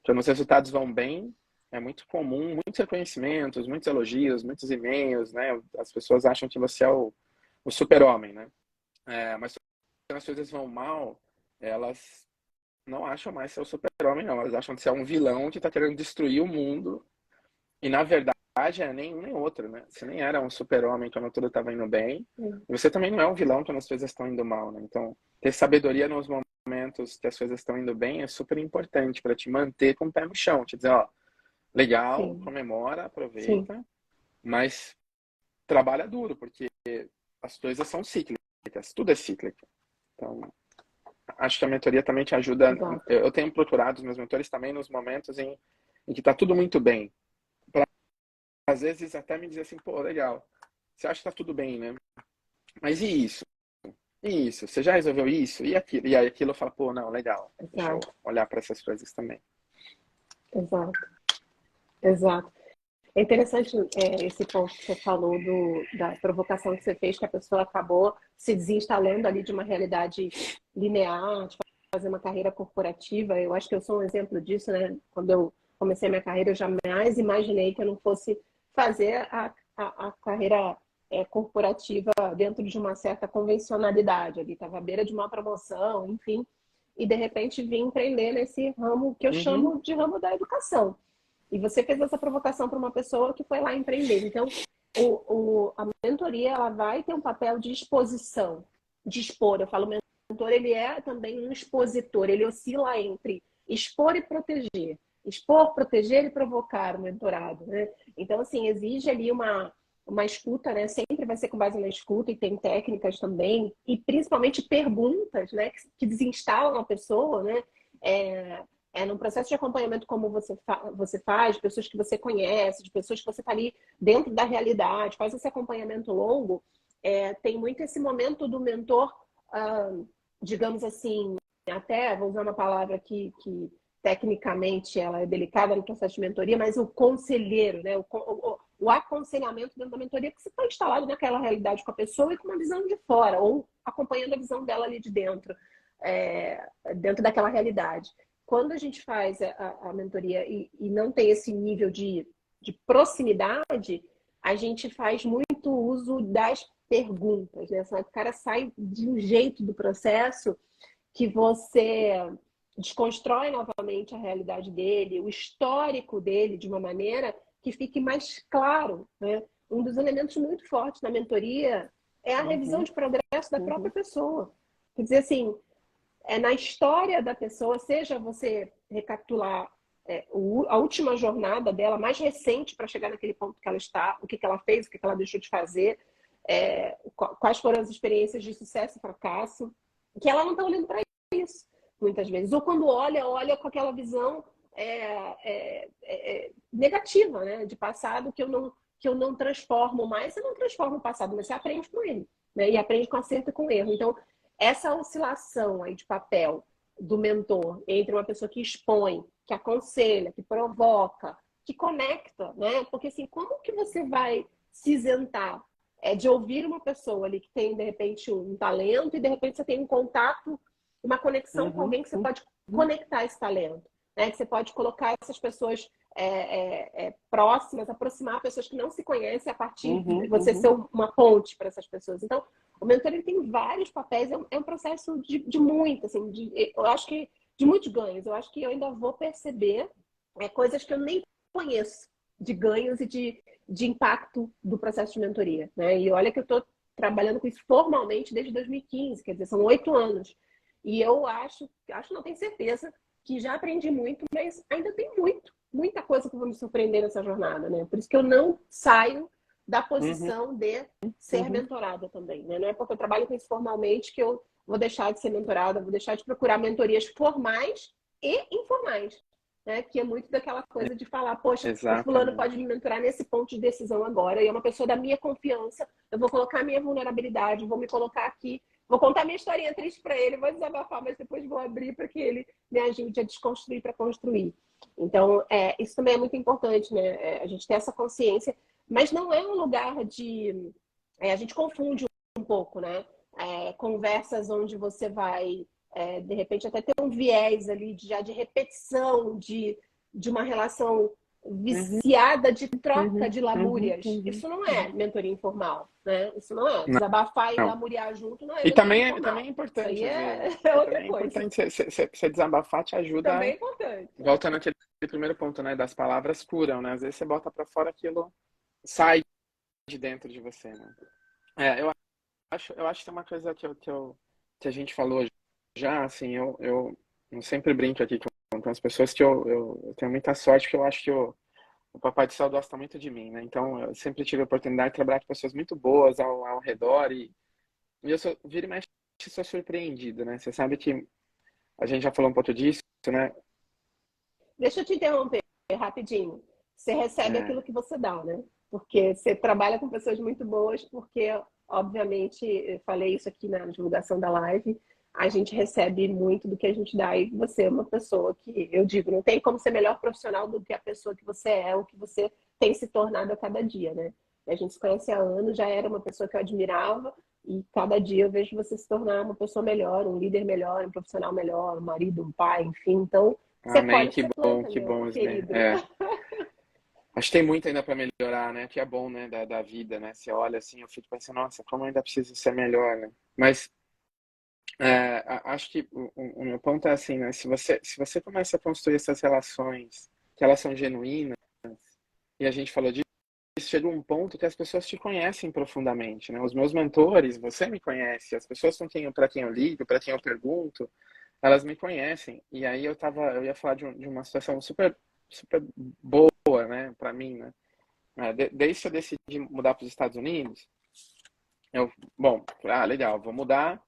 Quando os resultados vão bem, é muito comum, muitos reconhecimentos, muitos elogios, muitos e-mails, né? As pessoas acham que você é o super-homem, né? Mas quando as coisas vão mal, elas não acham mais ser o super-homem, não. Elas acham que você é um vilão que está querendo destruir o mundo. E, na verdade, é nem um nem outro, né? Você nem era um super-homem quando tudo estava indo bem. Sim, E você também não é um vilão quando as coisas estão indo mal, né? Então, ter sabedoria nos momentos que as coisas estão indo bem é super importante para te manter com o pé no chão. Te dizer, ó, legal, sim, comemora, sim, aproveita, mas trabalha duro, porque as coisas são cíclicas, tudo é cíclico. Então, acho que a mentoria também te ajuda. exato. Eu tenho procurado os meus mentores também nos momentos em que está tudo muito bem. Pra, às vezes até me dizer assim, pô, legal, você acha que está tudo bem, né? Mas e isso? E isso? Você já resolveu isso? E aquilo? E aí aquilo eu falo, pô, não, legal, deixa eu Exato, olhar para essas coisas também. exato, exato. É interessante esse ponto que você falou da provocação que você fez, que a pessoa acabou se desinstalando ali de uma realidade linear, de fazer uma carreira corporativa. Eu acho que eu sou um exemplo disso, né? Quando eu comecei a minha carreira, eu jamais imaginei que eu não fosse fazer a carreira corporativa dentro de uma certa convencionalidade. Ali estava à beira de uma promoção, enfim. e de repente vir empreender nesse ramo que eu chamo de ramo da educação. E você fez essa provocação para uma pessoa que foi lá empreender. Então, a mentoria, ela vai ter um papel de exposição, de expor. Eu falo, o mentor, ele é também um expositor, ele oscila entre expor e proteger. Expor, proteger e provocar o mentorado, né? Então, assim, exige ali uma escuta, né? Sempre vai ser com base na escuta, e tem técnicas também, e principalmente perguntas, né? Que desinstalam a pessoa, né? Num processo de acompanhamento como você faz, de pessoas que você conhece, de pessoas que você está ali dentro da realidade, faz esse acompanhamento longo, tem muito esse momento do mentor, digamos assim, até, vou usar uma palavra que tecnicamente ela é delicada no processo de mentoria, mas o conselheiro, né? O aconselhamento dentro da mentoria, que você está instalado naquela realidade com a pessoa e com uma visão de fora, ou acompanhando a visão dela ali de dentro, dentro daquela realidade. Quando a gente faz a mentoria e não tem esse nível de proximidade, a gente faz muito uso das perguntas, né? O cara sai de um jeito do processo que você desconstrói novamente a realidade dele, o histórico dele, de uma maneira que fique mais claro, né? Um dos elementos muito fortes na mentoria é a revisão de progresso da própria pessoa. Quer dizer, assim, na história da pessoa, seja você recapitular a última jornada dela, mais recente, para chegar naquele ponto que ela está, o que ela fez, o que ela deixou de fazer, quais foram as experiências de sucesso e fracasso, que ela não está olhando para isso, muitas vezes. Ou quando olha com aquela visão negativa, né? De passado que eu não transformo mais. Você não transforma o passado, mas você aprende com ele, né? E aprende com acerto e com erro. Então, essa oscilação aí de papel do mentor entre uma pessoa que expõe, que aconselha, que provoca, que conecta, né? Porque assim, como que você vai se isentar de ouvir uma pessoa ali que tem, de repente, um talento e, de repente, você tem um contato, uma conexão com alguém que você pode conectar esse talento, né? Que você pode colocar essas pessoas próximas, aproximar pessoas que não se conhecem a partir de você ser uma ponte para essas pessoas. Então, o mentor ele tem vários papéis, é um processo de muito, assim, eu acho que de muitos ganhos. Eu acho que eu ainda vou perceber coisas que eu nem conheço de ganhos e de impacto do processo de mentoria, né? E olha que eu estou trabalhando com isso formalmente desde 2015, quer dizer, são 8 anos. E eu acho, não tenho certeza, que já aprendi muito, mas ainda tem muita coisa que eu vou me surpreender nessa jornada, né? Por isso que eu não saio da posição de ser mentorada também, né? Não é porque eu trabalho com isso formalmente que eu vou deixar de ser mentorada, vou deixar de procurar mentorias formais e informais, né? Que é muito daquela coisa de falar, poxa, o fulano pode me mentorar nesse ponto de decisão agora, e é uma pessoa da minha confiança, eu vou colocar a minha vulnerabilidade, vou me colocar aqui, vou contar minha historinha triste para ele, vou desabafar, mas depois vou abrir para que ele me ajude a desconstruir para construir. Então, isso também é muito importante, né? A gente ter essa consciência, mas não é um lugar de... a gente confunde um pouco, né? Conversas onde você vai, de repente, até ter um viés ali já de repetição de uma relação viciada de troca de lamúrias. Isso não é mentoria informal, né? Isso não é. Desabafar e lamuriar junto não é mentoria informal. Também é importante. Isso aí é outra coisa. É importante você desabafar, te ajuda. Também é importante. Voltando aquele primeiro ponto, né? Das palavras curam, né? Às vezes você bota pra fora, aquilo sai de dentro de você, né? Eu acho que tem uma coisa que a gente falou já, assim, eu sempre brinco aqui com as pessoas que eu tenho muita sorte, que eu acho que o Papai do Céu gosta muito de mim, né? Então, eu sempre tive a oportunidade de trabalhar com pessoas muito boas ao redor e eu vira e mexe, sou surpreendido, né? Você sabe que a gente já falou um pouco disso, né? Deixa eu te interromper rapidinho. Você recebe aquilo que você dá, né? Porque você trabalha com pessoas muito boas, porque, obviamente, eu falei isso aqui na divulgação da live, a gente recebe muito do que a gente dá e você é uma pessoa que, eu digo, não tem como ser melhor profissional do que a pessoa que você é, o que você tem se tornado a cada dia, né? A gente se conhece há anos, já era uma pessoa que eu admirava e cada dia eu vejo você se tornar uma pessoa melhor, um líder melhor, um profissional melhor, um marido, um pai, enfim. Então, você colhe, você planta, que bom, querido. Acho que tem muito ainda para melhorar, né? Que é bom, né? Da vida, né? Você olha assim, eu fico pensando, nossa, como eu ainda preciso ser melhor, né? Mas Acho que o meu ponto é assim, né? Se você começa a construir essas relações, que elas são genuínas, e a gente falou disso, chega um ponto que as pessoas te conhecem profundamente, né? Os meus mentores, você me conhece, as pessoas para quem eu ligo, para quem eu pergunto, elas me conhecem. E aí eu ia falar de uma situação super, super boa, né, para mim, né? Desde que eu decidi mudar para os Estados Unidos, bom, legal, vou mudar.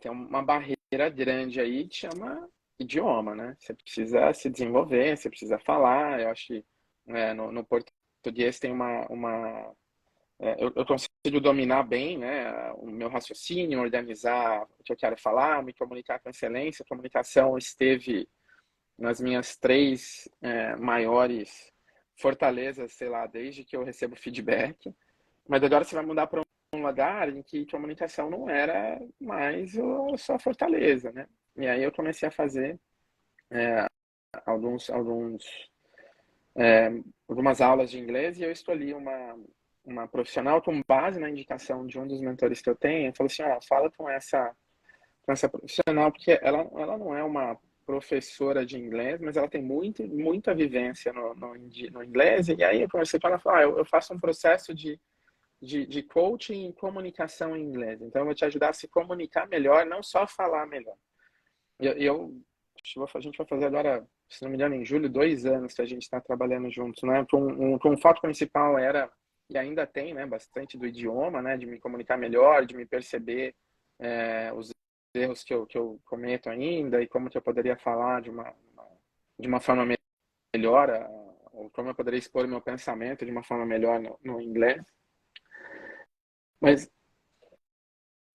Tem uma barreira grande aí que chama idioma, né? Você precisa se desenvolver, você precisa falar. Eu acho que no português tem eu consigo dominar bem, né, o meu raciocínio, organizar o que eu quero falar, me comunicar com excelência. A comunicação esteve nas minhas três maiores fortalezas, sei lá, desde que eu recebo feedback. Mas agora você vai mudar para um lugar em que comunicação não era mais a sua fortaleza, né? E aí eu comecei a fazer alguns, alguns, algumas aulas de inglês e eu escolhi uma profissional com base na indicação de um dos mentores que eu tenho. Falou assim, fala com essa profissional, porque ela não é uma professora de inglês, mas ela tem muita vivência no inglês. E aí eu comecei com ela, falar, eu faço um processo de coaching em comunicação em inglês. Então, eu vou te ajudar a se comunicar melhor, não só falar melhor. A gente vai fazer agora, se não me engano, em julho, 2 anos que a gente está trabalhando juntos, né? Com o foco principal era, e ainda tem, né, bastante do idioma, né? De me comunicar melhor, de me perceber os erros que eu cometo ainda e como que eu poderia falar de uma forma melhor, ou como eu poderia expor meu pensamento de uma forma melhor no inglês. Mas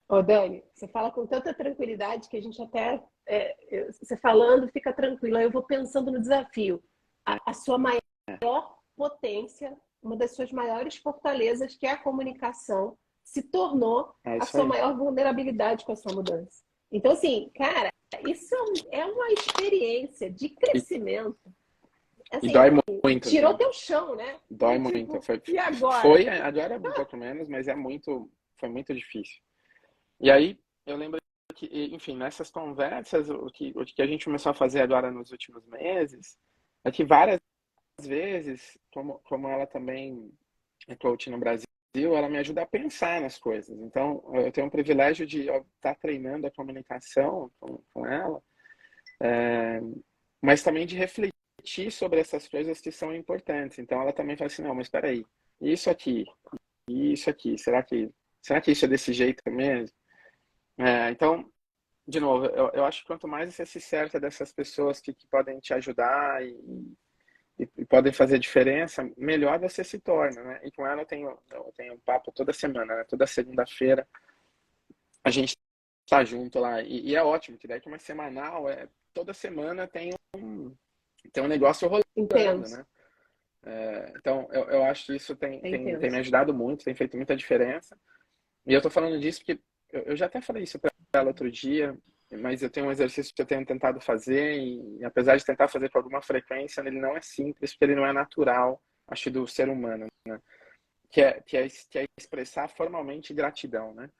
Ô, Dani, você fala com tanta tranquilidade que a gente até, você falando, fica tranquila. Eu vou pensando no desafio. A sua maior potência, uma das suas maiores fortalezas, que é a comunicação, se tornou é a isso sua aí. maior vulnerabilidade com essa mudança. Então, assim, cara, isso é uma experiência de E, crescimento. e Assim, dói muito, tirou viu? teu chão, né? Dói E muito. tipo, e agora? Agora um pouco menos, mas foi muito difícil. E aí, eu lembro que, enfim, nessas conversas, o que a gente começou a fazer agora nos últimos meses, é que várias vezes, como ela também é coach no Brasil, ela me ajuda a pensar nas coisas. Então, eu tenho o privilégio de estar treinando a comunicação com ela, mas também de refletir sobre essas coisas que são importantes. Então, ela também fala assim, não, mas espera aí, isso aqui, isso aqui, será que isso é desse jeito mesmo? Então, de novo, eu acho que quanto mais você se cerca dessas pessoas que podem te ajudar e podem fazer diferença, melhor você se torna, né? E com ela eu tenho um papo toda semana, né? Toda segunda-feira a gente tá junto lá. E é ótimo, que daí como é semanal, toda semana tem um negócio rolando, Intenso. né? Então, eu acho que isso É tem me intenso. ajudado muito, tem feito muita diferença. E eu tô falando disso porque eu já até falei isso para ela outro dia, mas eu tenho um exercício que eu tenho tentado fazer e apesar de tentar fazer com alguma frequência, ele não é simples porque ele não é natural, acho, do ser humano, né? Que é expressar formalmente gratidão, né?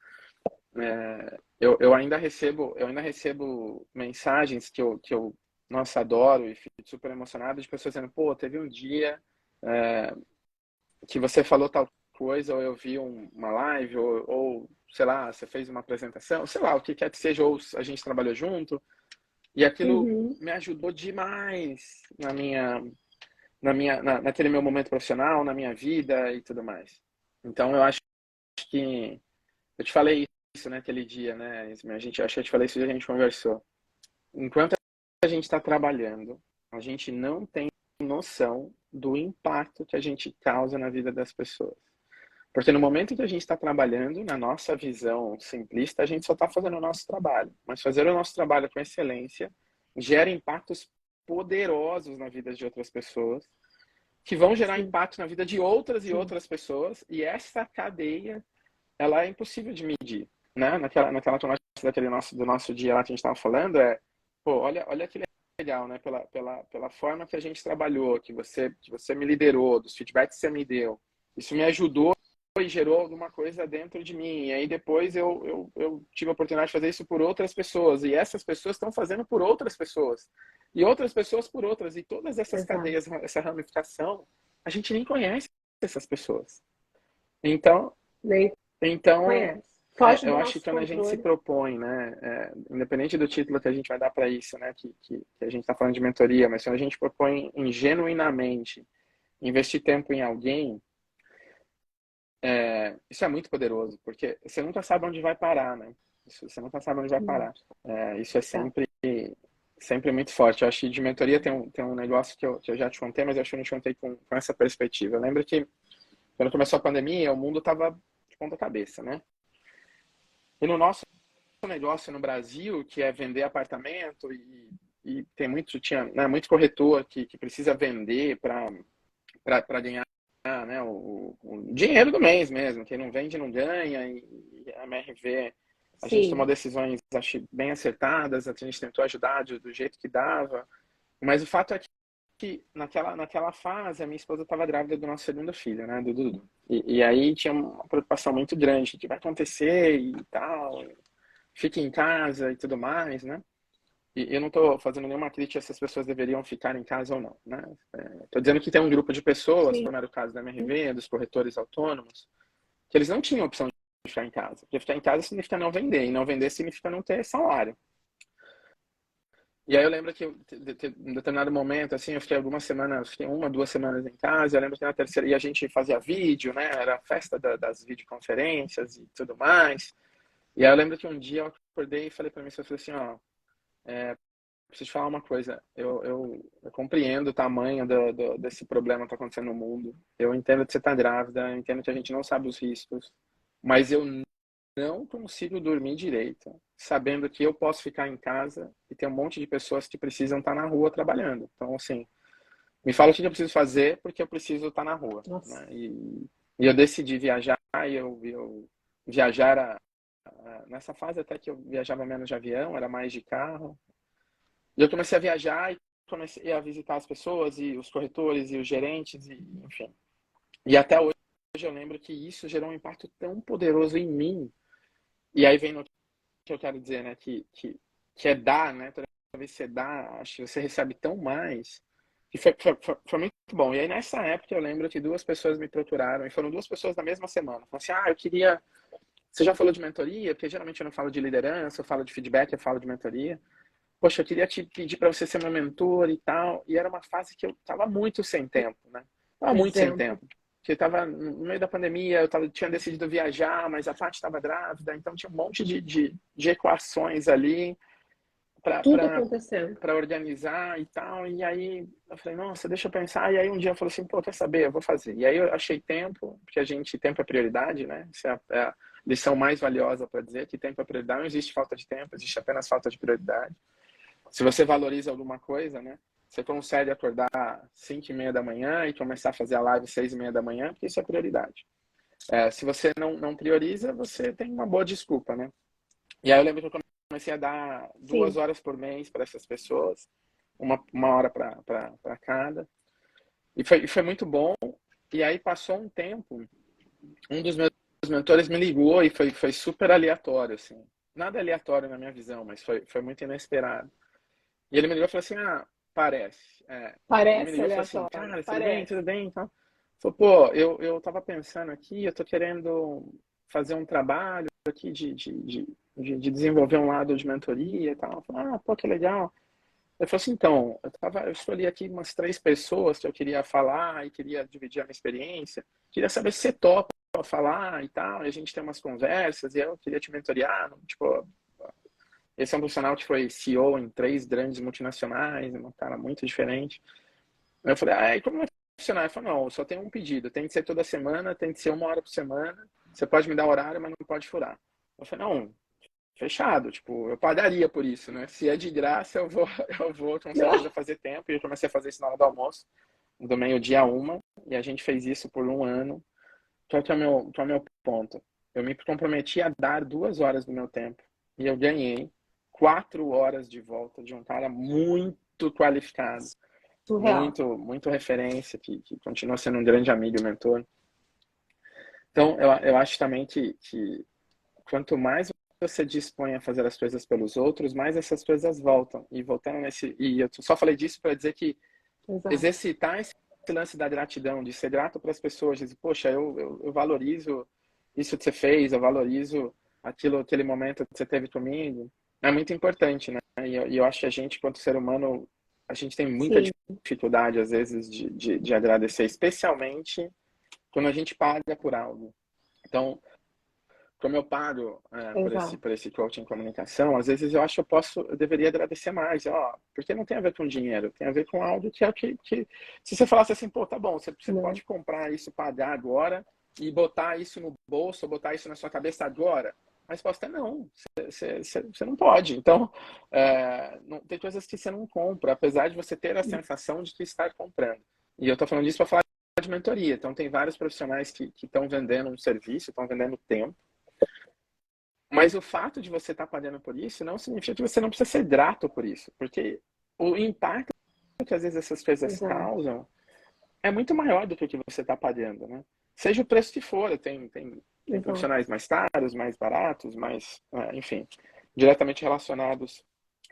Eu ainda recebo mensagens que eu nossa, adoro e fico super emocionado de pessoas dizendo, pô, teve um dia é, que você falou tal coisa, ou eu vi uma live, ou, sei lá, você fez uma apresentação, sei lá, o que quer que seja, ou a gente trabalhou junto, e aquilo Uhum. me ajudou demais naquele meu momento profissional, na minha vida e tudo mais. Então, eu acho que eu te falei isso naquele dia, né? Acho que eu te falei isso e a gente conversou. Enquanto a gente está trabalhando, a gente não tem noção do impacto que a gente causa na vida das pessoas. Porque no momento que a gente está trabalhando, na nossa visão simplista, a gente só está fazendo o nosso trabalho. Mas fazer o nosso trabalho com excelência gera impactos poderosos na vida de outras pessoas, que vão gerar Sim, impacto na vida de outras e sim. outras pessoas. E essa cadeia, ela é impossível de medir, né? Naquela conversa do nosso dia lá que a gente estava falando, pô, olha que legal, né? Pela forma que a gente trabalhou, que você me liderou, dos feedbacks que você me deu. Isso me ajudou e gerou alguma coisa dentro de mim. E aí depois eu tive a oportunidade de fazer isso por outras pessoas. E essas pessoas estão fazendo por outras pessoas. E outras pessoas por outras. E todas essas Exato. cadeias, essa ramificação, a gente nem conhece essas pessoas. Então, Nem então conhece. Foge do eu acho que nosso quando a gente se controle. propõe, né, independente do título que a gente vai dar para isso, né, que a gente está falando de mentoria, mas quando a gente propõe genuinamente investir tempo em alguém, isso é muito poderoso, porque você nunca sabe onde vai parar, né? Você nunca sabe onde vai parar. Isso é Tá. sempre muito forte. Eu acho que de mentoria tem um negócio que eu já te contei, mas eu acho que eu não te contei com essa perspectiva. Eu lembro que quando começou a pandemia, o mundo estava de ponta cabeça, né? E no nosso negócio no Brasil, que é vender apartamento, e tem tinha, né, muito corretor que precisa vender para ganhar, né, o dinheiro do mês mesmo. Quem não vende não ganha. E a MRV, a gente tomou Sim. decisões, acho, bem acertadas. A gente tentou ajudar do jeito que dava. Mas o fato é que naquela fase a minha esposa estava grávida do nosso segundo filho, né, do Dudu. E aí tinha uma preocupação muito grande: o que vai acontecer e tal, fique em casa e tudo mais, né? E eu não estou fazendo nenhuma crítica se as pessoas deveriam ficar em casa ou não, né? Estou dizendo que tem um grupo de pessoas, Sim. como era o caso da MRV, dos corretores autônomos, que eles não tinham opção de ficar em casa. Porque ficar em casa significa não vender, e não vender significa não ter salário. E aí eu lembro que em determinado momento, assim, eu fiquei algumas semanas, fiquei 1, 2 semanas em casa. Eu lembro que na terceira, e a gente fazia vídeo, né? Era a festa das videoconferências e tudo mais. E aí eu lembro que um dia eu acordei e falei para mim, eu falei assim, ó, preciso te falar uma coisa. Eu compreendo o tamanho desse problema que está acontecendo no mundo. Eu entendo que você está grávida, eu entendo que a gente não sabe os riscos, mas eu não consigo dormir direito, sabendo que eu posso ficar em casa e tem um monte de pessoas que precisam estar na rua trabalhando. Então, assim, me fala o que eu preciso fazer, porque eu preciso estar na rua, Nossa. né? E eu decidi viajar, e eu viajar nessa fase até que eu viajava menos de avião, era mais de carro. E eu comecei a viajar e comecei a visitar as pessoas e os corretores e os gerentes, e enfim. E até hoje eu lembro que isso gerou um impacto tão poderoso em mim. E aí vem no que eu quero dizer, né? Que é dar, né? Toda vez que você dá, acho que você recebe tão mais. E foi muito bom. E aí nessa época eu lembro que 2 pessoas me procuraram, e foram 2 pessoas na mesma semana. Falaram assim: eu queria. Você já falou de mentoria? Porque geralmente eu não falo de liderança, eu falo de feedback, eu falo de mentoria. Poxa, eu queria te pedir para você ser meu mentor e tal. E era uma fase que eu tava muito sem tempo, né? Tava muito sem Exemplo. tempo. Porque eu tava no meio da pandemia, tinha decidido viajar, mas a Paty estava grávida, então tinha um monte de equações ali Tudo acontecendo. para organizar e tal. E aí eu falei, nossa, deixa eu pensar. E aí um dia eu falei assim, pô, quer saber? Eu vou fazer. E aí eu achei tempo, porque tempo é prioridade, né? Essa é a lição mais valiosa para dizer, que tempo é prioridade. Não existe falta de tempo, existe apenas falta de prioridade. Se você valoriza alguma coisa, né? Você consegue acordar 5h30 da manhã e começar a fazer a live 6h30 da manhã, porque isso é prioridade. Se você não prioriza, você tem uma boa desculpa, né? E aí eu lembro que eu comecei a dar 2 horas por mês para essas pessoas, uma hora para cada. E foi muito bom. E aí passou um tempo, um dos meus mentores me ligou e foi super aleatório, assim. Nada aleatório na minha visão, mas foi muito inesperado. E ele me ligou e falou assim, parece. Ele me Parece ligou e falou assim, aleatório. cara, tudo bem, Parece. tudo bem, então. Falou, pô, eu tava pensando aqui, eu tô querendo fazer um trabalho aqui de desenvolver um lado de mentoria e tal. Eu falei, pô, que legal. Ele falou assim, então, eu escolhi aqui umas 3 pessoas que eu queria falar e queria dividir a minha experiência. Queria saber se você topa falar e tal, e a gente tem umas conversas, e eu queria te mentorear, tipo, esse é um profissional que foi CEO em 3 grandes multinacionais, um cara muito diferente. Eu falei, e como vai funcionar? Ele falou, não, só tem um pedido, tem que ser toda semana, tem que ser 1 hora por semana, você pode me dar horário, mas não pode furar. Eu falei, não, fechado, tipo, eu pagaria por isso, né? Se é de graça, eu vou com certeza fazer tempo, e eu comecei a fazer isso na hora do almoço, do meio-dia a 1, e a gente fez isso por um ano. Qual é o meu ponto? Eu me comprometi a dar 2 horas do meu tempo, e eu ganhei 4 horas de volta de um cara muito qualificado, Surreal. muito referência, que continua sendo um grande amigo e mentor. Então, eu acho também que quanto mais você dispõe a fazer as coisas pelos outros, mais essas coisas voltam. E voltando nesse. E eu só falei disso para dizer que Exato. exercitar esse lance da gratidão, de ser grato para as pessoas, de dizer, poxa, eu valorizo isso que você fez, eu valorizo aquele momento que você teve comigo, é muito importante, né? E eu acho que a gente, quanto ser humano, a gente tem muita Sim, dificuldade, às vezes, de agradecer, especialmente quando a gente paga por algo. Então, como eu pago exato. por esse coaching em comunicação, às vezes eu acho que eu deveria agradecer mais, ó, porque não tem a ver com dinheiro, tem a ver com algo que é o que se você falasse assim, pô, tá bom, você Né? pode comprar isso, pagar agora e botar isso no bolso, botar isso na sua cabeça agora. A resposta é não, você não pode. Então, não, tem coisas que você não compra, apesar de você ter a sensação de que está comprando. E eu tô falando disso para falar de mentoria. Então, tem vários profissionais que estão vendendo um serviço, estão vendendo tempo, mas o fato de você estar pagando por isso não significa que você não precisa ser grato por isso, porque o impacto que às vezes essas coisas Exato. causam é muito maior do que o que você está pagando, né? Seja o preço que for, tem Exato. profissionais mais caros, mais baratos, mais, enfim, diretamente relacionados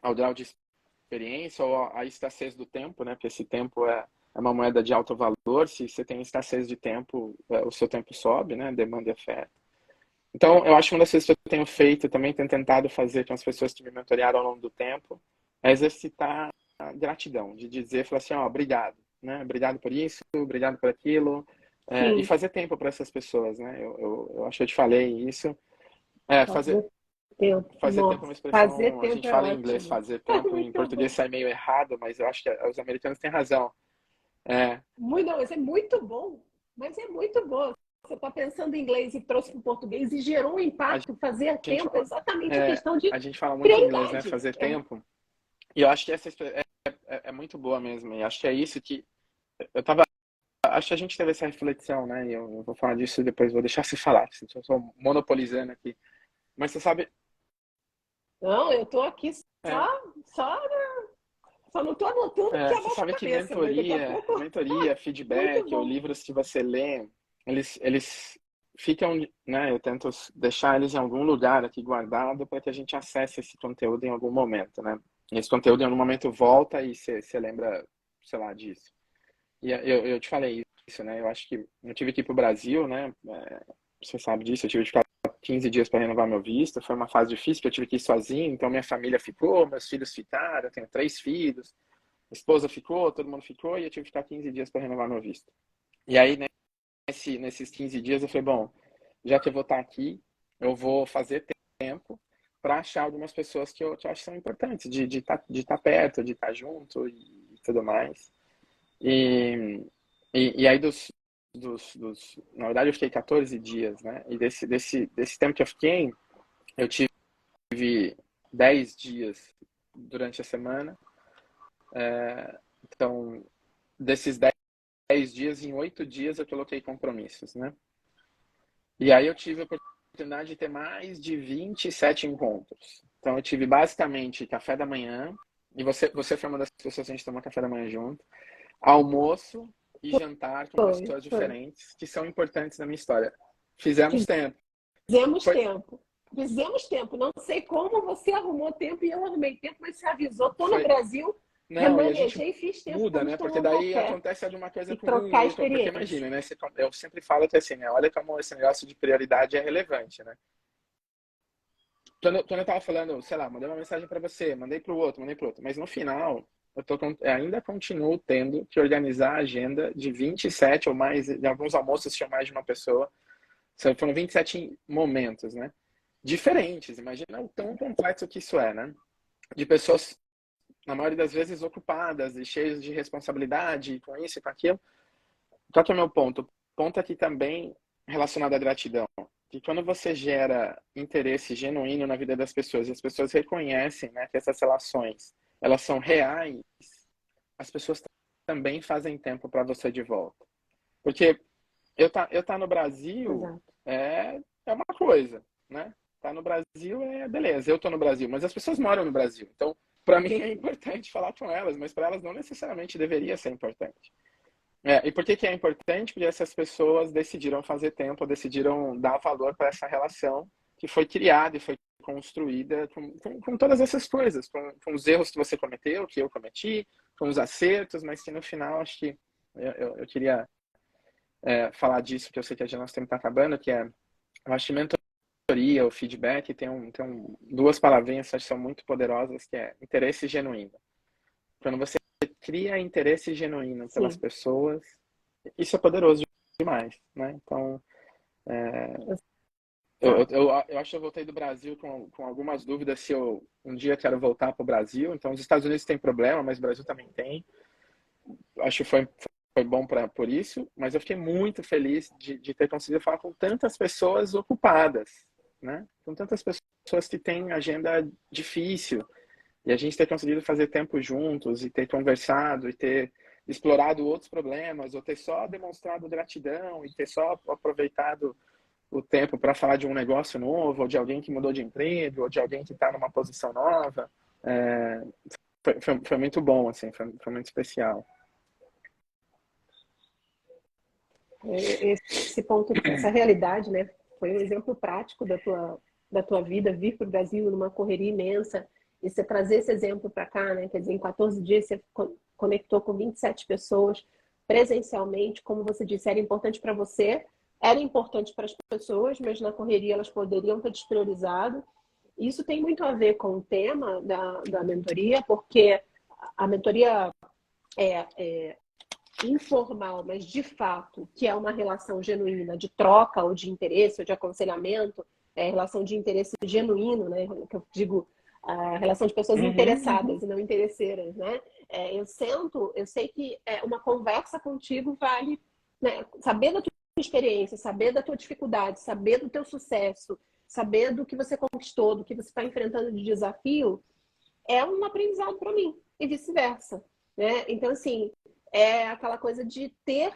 ao grau de experiência ou à escassez do tempo, né? Porque esse tempo é uma moeda de alto valor. Se você tem escassez de tempo, o seu tempo sobe, né? Demanda e oferta. Então, eu acho que uma das coisas que eu tenho feito, também tenho tentado fazer com as pessoas que me mentorearam ao longo do tempo, é exercitar a gratidão, de dizer, falar assim, ó, obrigado, né? Obrigado por isso, obrigado por aquilo, e Sim, fazer tempo para essas pessoas, né? Eu acho que eu te falei isso. É, fazer tempo. fazer tempo é uma Nossa, fazer expressão, a tempo gente é fala em inglês ótimo. fazer tempo, em Muito português bom. sai meio errado, mas eu acho que os americanos têm razão. É, Muito, não, isso é muito bom. Mas é muito bom. Você está pensando em inglês e trouxe para o português e gerou um a impacto. Fazer gente, tempo é exatamente a questão de a gente fala muito em inglês, né? prioridade. Fazer tempo. E eu acho que é muito boa mesmo. E acho que é isso que eu tava. Acho que a gente teve essa reflexão, né? E eu vou falar disso e depois, vou deixar você falar, que eu estou monopolizando aqui. Mas você sabe, Não, eu estou aqui é, só, só não estou anotando porque você abaixo a sabe que cabeça, mas daqui a pouco, mentoria, muito feedback, ou bom. livros que você lê, eles ficam, né? Eu tento deixar eles em algum lugar aqui guardado para que a gente acesse esse conteúdo em algum momento, né? E esse conteúdo em algum momento volta e você lembra, sei lá, disso. E eu te falei isso, né? Eu acho que eu tive que ir para o Brasil, né? Você sabe disso, eu tive que ficar 15 dias para renovar meu visto. Foi uma fase difícil, porque eu tive que ir sozinho, então minha família ficou, meus filhos ficaram, eu tenho 3 filhos, a esposa ficou, todo mundo ficou, e eu tive que ficar 15 dias para renovar meu visto. E aí, né, nesses 15 dias, eu falei, bom, já que eu vou estar aqui, eu vou fazer tempo para achar algumas pessoas que eu acho que são importantes, de tá perto, de estar junto e tudo mais. E, e aí na verdade eu fiquei 14 dias, né? E desse tempo que eu fiquei, eu tive 10 dias durante a semana. Então, desses 10 dias, em 8 dias eu coloquei compromissos, né? E aí eu tive a oportunidade de ter mais de 27 encontros. Então eu tive basicamente café da manhã, e você foi uma das pessoas que a gente tomou café da manhã junto, almoço e jantar com Foi, pessoas foi. diferentes que são importantes na minha história. Fizemos tempo. Fizemos Foi, tempo. Fizemos tempo. Não sei como você arrumou tempo e eu arrumei tempo, mas você avisou. Estou no foi. Brasil, Não, e a gente remanejei e fiz tempo para muda, nos né? Porque tomar um daí café acontece alguma coisa e comum, trocar né? Porque experiência. imagina, né? Eu sempre falo que assim, né? Olha como esse negócio de prioridade é relevante, né? Quando eu tava falando, sei lá, mandei uma mensagem para você, mandei pro outro, mas no final ainda continuo tendo que organizar a agenda de 27 ou mais, de alguns almoços tinham mais de uma pessoa. Foram 27 momentos, né? Diferentes. Imagina o tão complexo que isso é, né? De pessoas, na maioria das vezes, ocupadas e cheias de responsabilidade, com isso e com aquilo. Qual que é o meu ponto? O ponto aqui também relacionado à gratidão. Que quando você gera interesse genuíno na vida das pessoas, e as pessoas reconhecem, né, que essas relações, elas são reais, as pessoas também fazem tempo para você de volta. Porque eu tá no Brasil Exato. é uma coisa, né? Tá no Brasil beleza, eu tô no Brasil, mas as pessoas moram no Brasil. Então, para mim é importante falar com elas, mas para elas não necessariamente deveria ser importante. E por que que é importante? Porque essas pessoas decidiram fazer tempo, decidiram dar valor para essa relação que foi criada e foi construída com todas essas coisas, com os erros que você cometeu, que eu cometi, com os acertos, mas que no final acho que eu queria falar disso, que eu sei que a nosso tempo está acabando, que é, eu acho que mentoria, o feedback, duas palavrinhas que são muito poderosas, que é interesse genuíno. Quando você cria interesse genuíno pelas Sim. pessoas, isso é poderoso demais, né? Então, eu acho que eu voltei do Brasil com algumas dúvidas se eu um dia quero voltar para o Brasil. Então, os Estados Unidos têm problema, mas o Brasil também tem. Acho que foi bom por isso, mas eu fiquei muito feliz de ter conseguido falar com tantas pessoas ocupadas, né? Com tantas pessoas que têm agenda difícil. E a gente ter conseguido fazer tempo juntos e ter conversado e ter explorado outros problemas, ou ter só demonstrado gratidão e ter só aproveitado o tempo para falar de um negócio novo, ou de alguém que mudou de emprego, ou de alguém que está numa posição nova. É, foi muito bom, assim, foi muito especial. Esse ponto, essa realidade, né? Foi um exemplo prático da tua vida, vir para o Brasil numa correria imensa, e você trazer esse exemplo para cá, né? Quer dizer, em 14 dias você conectou com 27 pessoas presencialmente, como você disse, era importante para você, era importante para as pessoas, mas na correria elas poderiam ter despriorizado. Isso tem muito a ver com o tema da mentoria, porque a mentoria é informal, mas de fato, que é uma relação genuína de troca ou de interesse ou de aconselhamento, relação de interesse genuíno, né? Que eu digo, a relação de pessoas interessadas e não interesseiras, né? Eu sei que uma conversa contigo vale, né? Saber da tua experiência, saber da tua dificuldade, saber do teu sucesso, saber do que você conquistou, do que você está enfrentando de desafio, é um aprendizado para mim e vice-versa, né? Então, assim, é aquela coisa de ter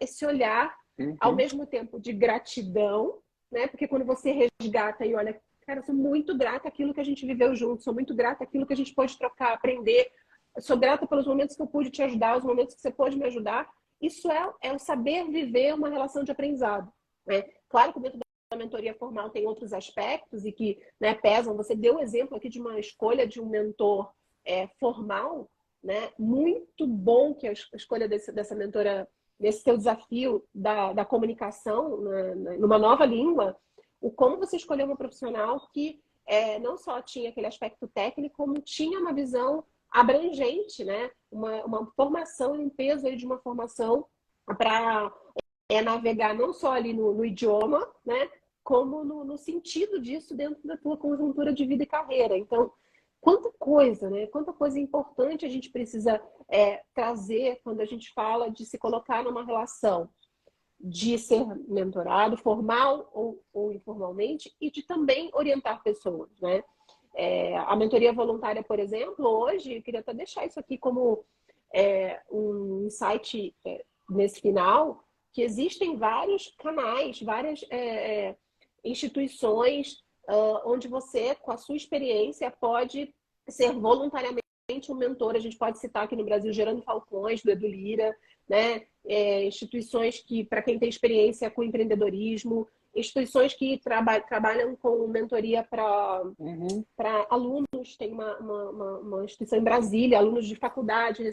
esse olhar ao mesmo tempo de gratidão, né? Porque quando você resgata e olha, cara, eu sou muito grata àquilo que a gente viveu junto, sou muito grata àquilo que a gente pôde trocar, aprender, sou grata pelos momentos que eu pude te ajudar, os momentos que você pôde me ajudar. Isso é o saber viver uma relação de aprendizado, né? Claro que dentro da mentoria formal tem outros aspectos e que, né, pesam. Você deu o exemplo aqui de uma escolha de um mentor formal, né? Muito bom que a escolha dessa mentora, desse seu desafio da comunicação numa nova língua, o como você escolheu uma profissional que não só tinha aquele aspecto técnico, como tinha uma visão abrangente, né? Uma formação e um peso aí de uma formação para navegar não só ali no idioma, né? Como no sentido disso dentro da tua conjuntura de vida e carreira. Então, quanta coisa, né? Quanta coisa importante a gente precisa trazer quando a gente fala de se colocar numa relação de ser mentorado, formal ou informalmente, e de também orientar pessoas, né? A mentoria voluntária, por exemplo, hoje, eu queria até deixar isso aqui como um insight nesse final, que existem vários canais, várias instituições onde você, com a sua experiência, pode ser voluntariamente um mentor. A gente pode citar aqui no Brasil Gerando Falcões, do Edu Lira, né? Instituições que, para quem tem experiência com empreendedorismo, instituições que trabalham com mentoria para alunos. Tem uma instituição em Brasília, alunos de faculdade,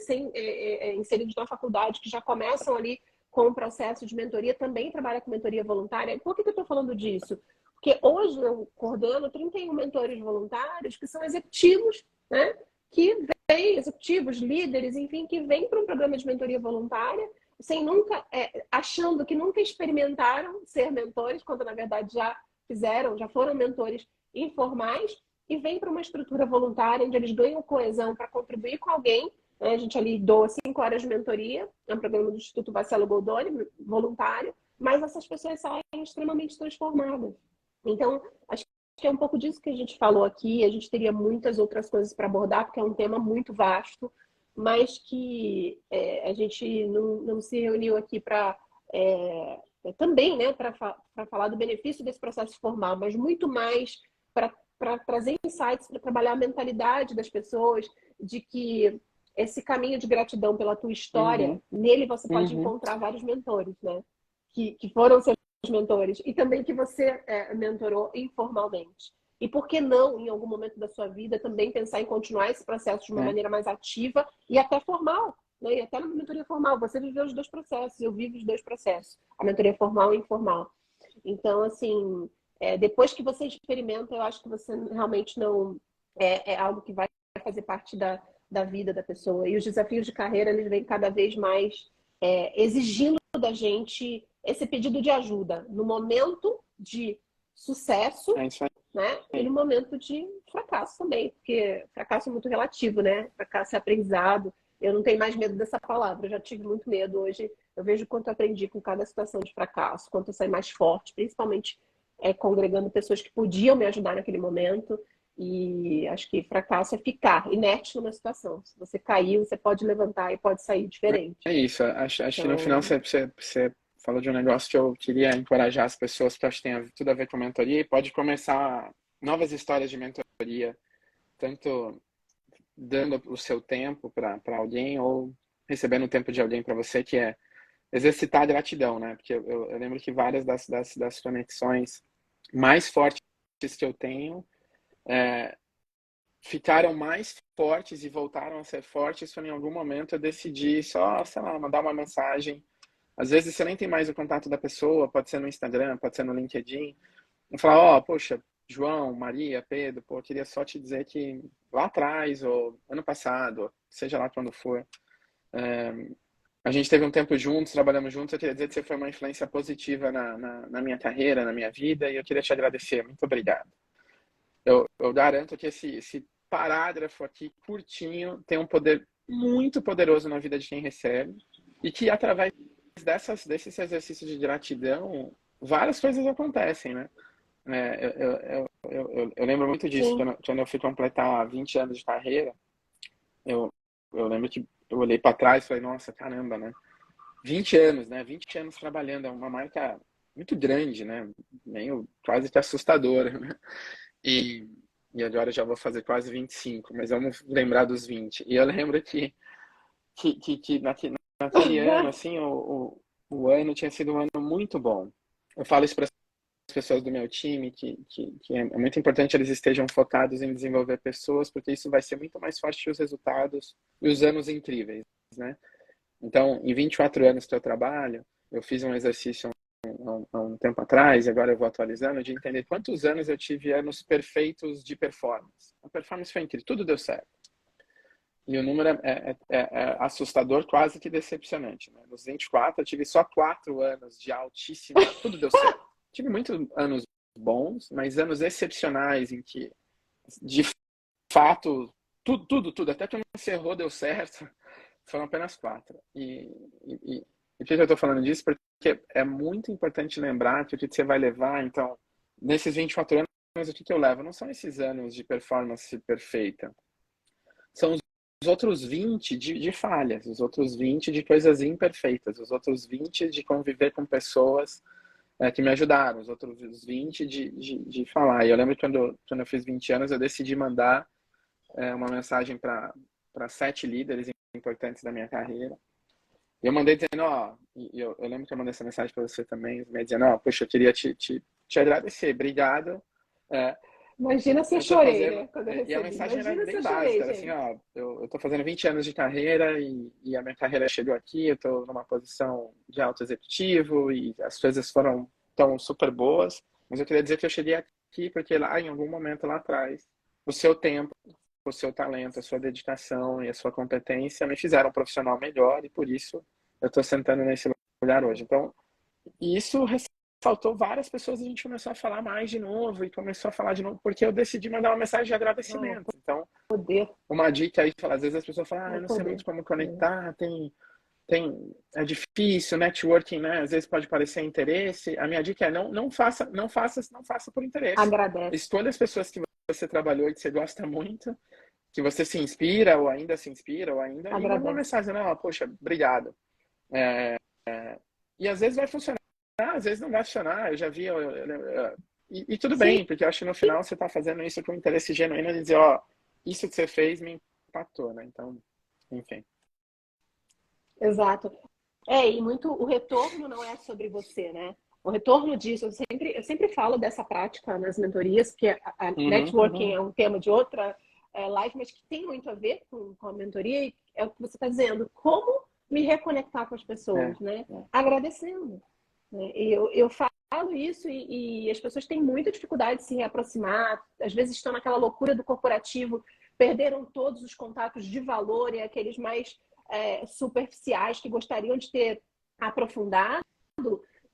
inseridos na faculdade, que já começam ali com o processo de mentoria, também trabalha com mentoria voluntária. Por que eu estou falando disso? Porque hoje eu coordeno 31 mentores voluntários que são executivos, né? Que vêm, executivos, líderes, enfim, que vêm para um programa de mentoria voluntária, sem nunca, achando que nunca experimentaram ser mentores, quando na verdade já foram mentores informais, e vêm para uma estrutura voluntária onde eles ganham coesão para contribuir com alguém. A gente ali doa 5 horas de mentoria, é um programa do Instituto Marcelo Goldoni, voluntário, mas essas pessoas saem extremamente transformadas. Então, acho que é um pouco disso que a gente falou aqui. A gente teria muitas outras coisas para abordar, porque é um tema muito vasto, mas que a gente não se reuniu aqui para também, né, para falar do benefício desse processo formal, mas muito mais para trazer insights, para trabalhar a mentalidade das pessoas, de que esse caminho de gratidão pela tua história, Uhum, nele você pode uhum. encontrar vários mentores, né? Que foram seus mentores e também que você mentorou informalmente. E por que não, em algum momento da sua vida, também pensar em continuar esse processo de uma É, maneira mais ativa e até formal, né? E até na mentoria formal. Você viveu os dois processos, eu vivo os dois processos, a mentoria formal e informal. Então, assim, depois que você experimenta, eu acho que você realmente não é algo que vai fazer parte da vida da pessoa. E os desafios de carreira, eles vêm cada vez mais exigindo da gente esse pedido de ajuda no momento de sucesso, é isso né? E aí. no momento de fracasso também, porque fracasso é muito relativo, né? Fracasso é aprendizado. Eu não tenho mais medo dessa palavra, eu já tive muito medo. Hoje eu vejo quanto eu aprendi com cada situação de fracasso, quanto eu saí mais forte, principalmente congregando pessoas que podiam me ajudar naquele momento. E acho que fracasso é ficar inerte numa situação. Se você caiu, você pode levantar e pode sair diferente. É isso. Acho que no final Então, você falou de um negócio que eu queria encorajar as pessoas, porque acho que tem tudo a ver com mentoria, e pode começar novas histórias de mentoria, tanto dando o seu tempo para alguém ou recebendo o tempo de alguém para você, que é exercitar a gratidão, né? Porque eu lembro que várias das conexões mais fortes que eu tenho ficaram mais fortes e voltaram a ser fortes quando em algum momento eu decidi só, sei lá, mandar uma mensagem. Às vezes você nem tem mais o contato da pessoa, pode ser no Instagram, pode ser no LinkedIn. Eu falar, ó, poxa, João, Maria, Pedro, pô, eu queria só te dizer que lá atrás, ou ano passado, seja lá quando for, a gente teve um tempo juntos, trabalhamos juntos, eu queria dizer que você foi uma influência positiva na minha carreira, na minha vida, e eu queria te agradecer. Muito obrigado. Eu garanto que esse parágrafo aqui, curtinho, tem um poder muito poderoso na vida de quem recebe, e que através desses exercícios de gratidão, várias coisas acontecem, né? Eu lembro muito disso, sim, quando eu fui completar 20 anos de carreira, eu, eu lembro que eu olhei para trás e falei, nossa, caramba, né? 20 anos, né? 20 anos trabalhando, é uma marca muito grande, né? Meio quase que assustadora, né? E, e agora eu já vou fazer quase 25, mas vamos lembrar dos 20. E eu lembro que naquele ano, assim, o ano tinha sido um ano muito bom. Eu falo isso para as pessoas do meu time, que é muito importante eles estejam focados em desenvolver pessoas, porque isso vai ser muito mais forte que os resultados e os anos incríveis, né? Então, em 24 anos que eu trabalho, eu fiz um exercício há um tempo atrás, e agora eu vou atualizando, de entender quantos anos eu tive anos perfeitos de performance. A performance foi incrível, tudo deu certo. E o número é assustador, quase que decepcionante. Né? Nos 24, eu tive só 4 anos de altíssima, tudo deu certo. Tive muitos anos bons, mas anos excepcionais em que, de fato, tudo, até que não encerrou, deu certo. Foram apenas 4. E por que eu estou falando disso? Porque é muito importante lembrar que o que você vai levar, então, nesses 24 anos, o que eu levo? Não são esses anos de performance perfeita. São os outros 20 de falhas, os outros 20 de coisas imperfeitas, os outros 20 de conviver com pessoas que me ajudaram, os outros 20 de falar. E eu lembro que quando eu fiz 20 anos, eu decidi mandar uma mensagem para 7 líderes importantes da minha carreira. E eu mandei dizendo, ó, eu lembro que eu mandei essa mensagem para você também, me dizendo, ó, poxa, eu queria te agradecer, obrigado. É, imagina se eu eu tô chorei, fazendo. né? Quando eu E a recebi. mensagem era Imagina se bem eu chorei, básica, era assim, gente. ó, eu tô fazendo 20 anos de carreira e a minha carreira chegou aqui, eu tô numa posição de alto executivo e as coisas foram tão super boas, mas eu queria dizer que eu cheguei aqui porque lá, em algum momento lá atrás, o seu tempo, o seu talento, a sua dedicação e a sua competência me fizeram um profissional melhor e por isso eu tô sentando nesse lugar hoje. Então, e isso ressaltou várias pessoas, a gente começou a falar mais de novo e começou a falar de novo, porque eu decidi mandar uma mensagem de Ah, agradecimento. Então, poder, uma dica aí, às vezes as pessoas falam, é eu o não sei poder. muito como conectar, é difícil, networking, né? Às vezes pode parecer interesse. A minha dica é não faça por interesse. Agradece. Escolha as pessoas que você trabalhou e que você gosta muito, que você se inspira ou ainda se inspira ou ainda, e manda uma Agradece. mensagem, não, poxa, obrigado. E às vezes vai funcionar, às vezes não vai funcionar. Eu já vi, e tudo Sim, bem, porque eu acho que no final você está fazendo isso com interesse genuíno de dizer, ó, isso que você fez me impactou, né? Então, enfim. Exato. E muito o retorno não é sobre você, né? O retorno disso, eu sempre falo dessa prática nas mentorias, que a networking é um tema de outra live, mas que tem muito a ver com a mentoria, e é o que você está dizendo, como me reconectar com as pessoas, né? Agradecendo. Né? Eu falo isso e as pessoas têm muita dificuldade de se reaproximar, às vezes estão naquela loucura do corporativo, perderam todos os contatos de valor e aqueles mais superficiais que gostariam de ter aprofundado,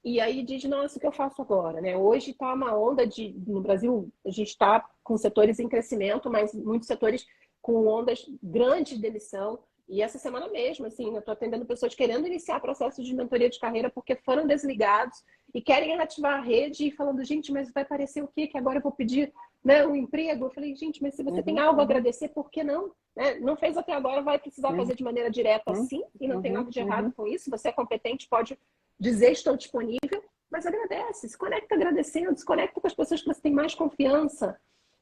e aí diz, nossa, o que eu faço agora? Né? Hoje está uma onda no Brasil, a gente está com setores em crescimento, mas muitos setores com ondas grandes de demissão. E essa semana mesmo, assim, eu estou atendendo pessoas querendo iniciar processos de mentoria de carreira porque foram desligados e querem ativar a rede e falando, gente, mas vai parecer o quê? Que agora eu vou pedir, né, um emprego? Eu falei, gente, mas se você tem algo a agradecer, por que não? Né? Não fez até agora, vai precisar fazer de maneira direta, sim, e não tem nada de errado com isso. Você é competente, pode dizer estou disponível, mas agradece, se conecta agradecendo, se conecta com as pessoas que você tem mais confiança,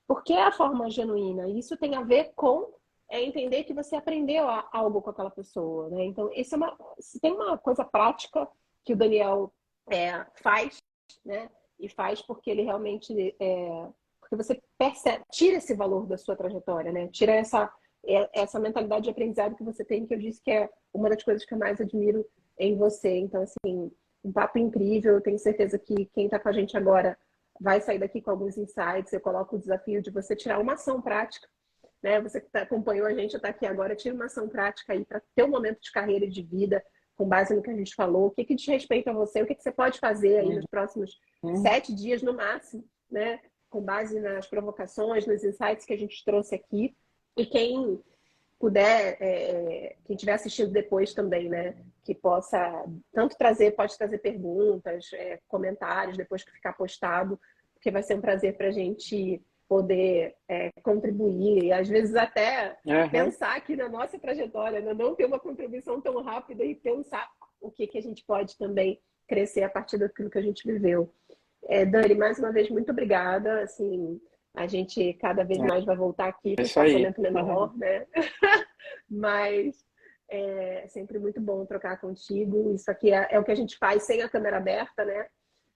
porque é a forma genuína. E isso tem a ver com entender que você aprendeu algo com aquela pessoa, né? Então, se tem uma coisa prática que o Daniel faz, né? E faz porque ele realmente porque você percebe, tira esse valor da sua trajetória, né? Tira essa mentalidade de aprendizado que você tem, que eu disse que é uma das coisas que eu mais admiro em você. Então, assim, um papo incrível. Eu tenho certeza que quem está com a gente agora vai sair daqui com alguns insights. Eu coloco o desafio de você tirar uma ação prática, né? Você que acompanhou a gente, está aqui agora, tira uma ação prática aí para ter um momento de carreira e de vida com base no que a gente falou. O que diz respeito a você? O que você pode fazer aí nos próximos 7 dias no máximo, né? Com base nas provocações, nos insights que a gente trouxe aqui. E quem puder, quem estiver assistindo depois também, né, que possa tanto pode trazer perguntas, comentários depois que ficar postado, porque vai ser um prazer para a gente poder contribuir e às vezes até pensar aqui na nossa trajetória, né, não ter uma contribuição tão rápida e pensar o que a gente pode também crescer a partir daquilo que a gente viveu. Dani, mais uma vez, muito obrigada, assim, a gente cada vez mais vai voltar aqui com espaçamento menor, né? Mas é sempre muito bom trocar contigo. Isso aqui é o que a gente faz sem a câmera aberta, né?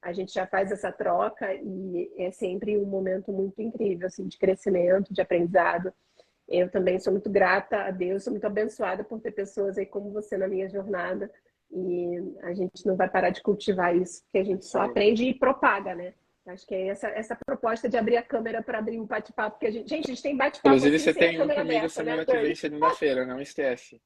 A gente já faz essa troca e é sempre um momento muito incrível, assim, de crescimento, de aprendizado. Eu também sou muito grata a Deus, sou muito abençoada por ter pessoas aí como você na minha jornada. E a gente não vai parar de cultivar isso, porque a gente só aprende e propaga, né? Acho que é essa proposta de abrir a câmera para abrir um bate-papo, porque a gente tem bate-papo. Inclusive, assim, você tem um comigo aberta, semana né, que vem, segunda-feira, não esquece.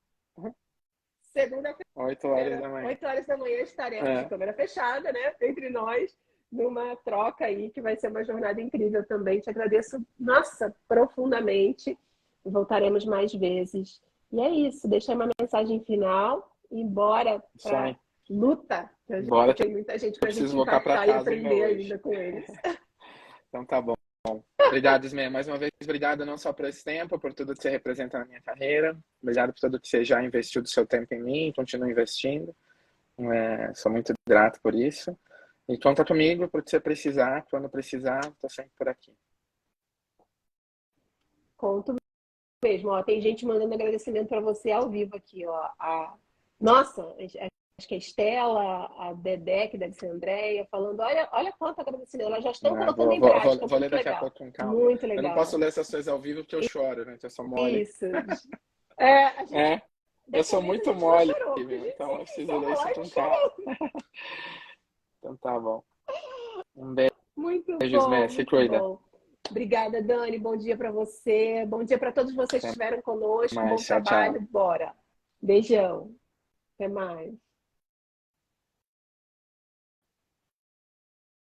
Segunda-feira, 8 horas da manhã. 8 horas da manhã estaremos de câmera fechada, né? Entre nós, numa troca aí, que vai ser uma jornada incrível também. Te agradeço, nossa, profundamente. Voltaremos mais vezes. E é isso, deixei uma mensagem final e bora pra luta. Bora, tem muita gente pra gente voltar para impactar e casa aprender ainda com eles. Então tá bom. Obrigado, Ismael. Mais uma vez, obrigado não só por esse tempo, por tudo que você representa na minha carreira. Obrigado por tudo que você já investiu do seu tempo em mim, continua investindo. Sou muito grato por isso. E conta comigo por que você precisar. Quando precisar, estou sempre por aqui. Conto mesmo. Ó, tem gente mandando agradecimento para você ao vivo aqui. Ó. Nossa, acho que a Estela, a Dedé, que deve ser a Andréia, falando, olha quanto agradecimento. Elas já estão colocando em prática. Vou ler daqui a pouco com calma. Muito legal. Eu não posso ler essas coisas ao vivo porque eu choro, né? Então eu sou mole. Isso. Eu sou muito mole, então eu preciso ler isso com calma. Então tá bom. Um beijo. Muito bom. Ismael, se cuida. Bom. Obrigada, Dani. Bom dia para você. Bom dia para todos vocês que estiveram conosco. Bom trabalho. Tchau. Bora. Beijão. Até mais.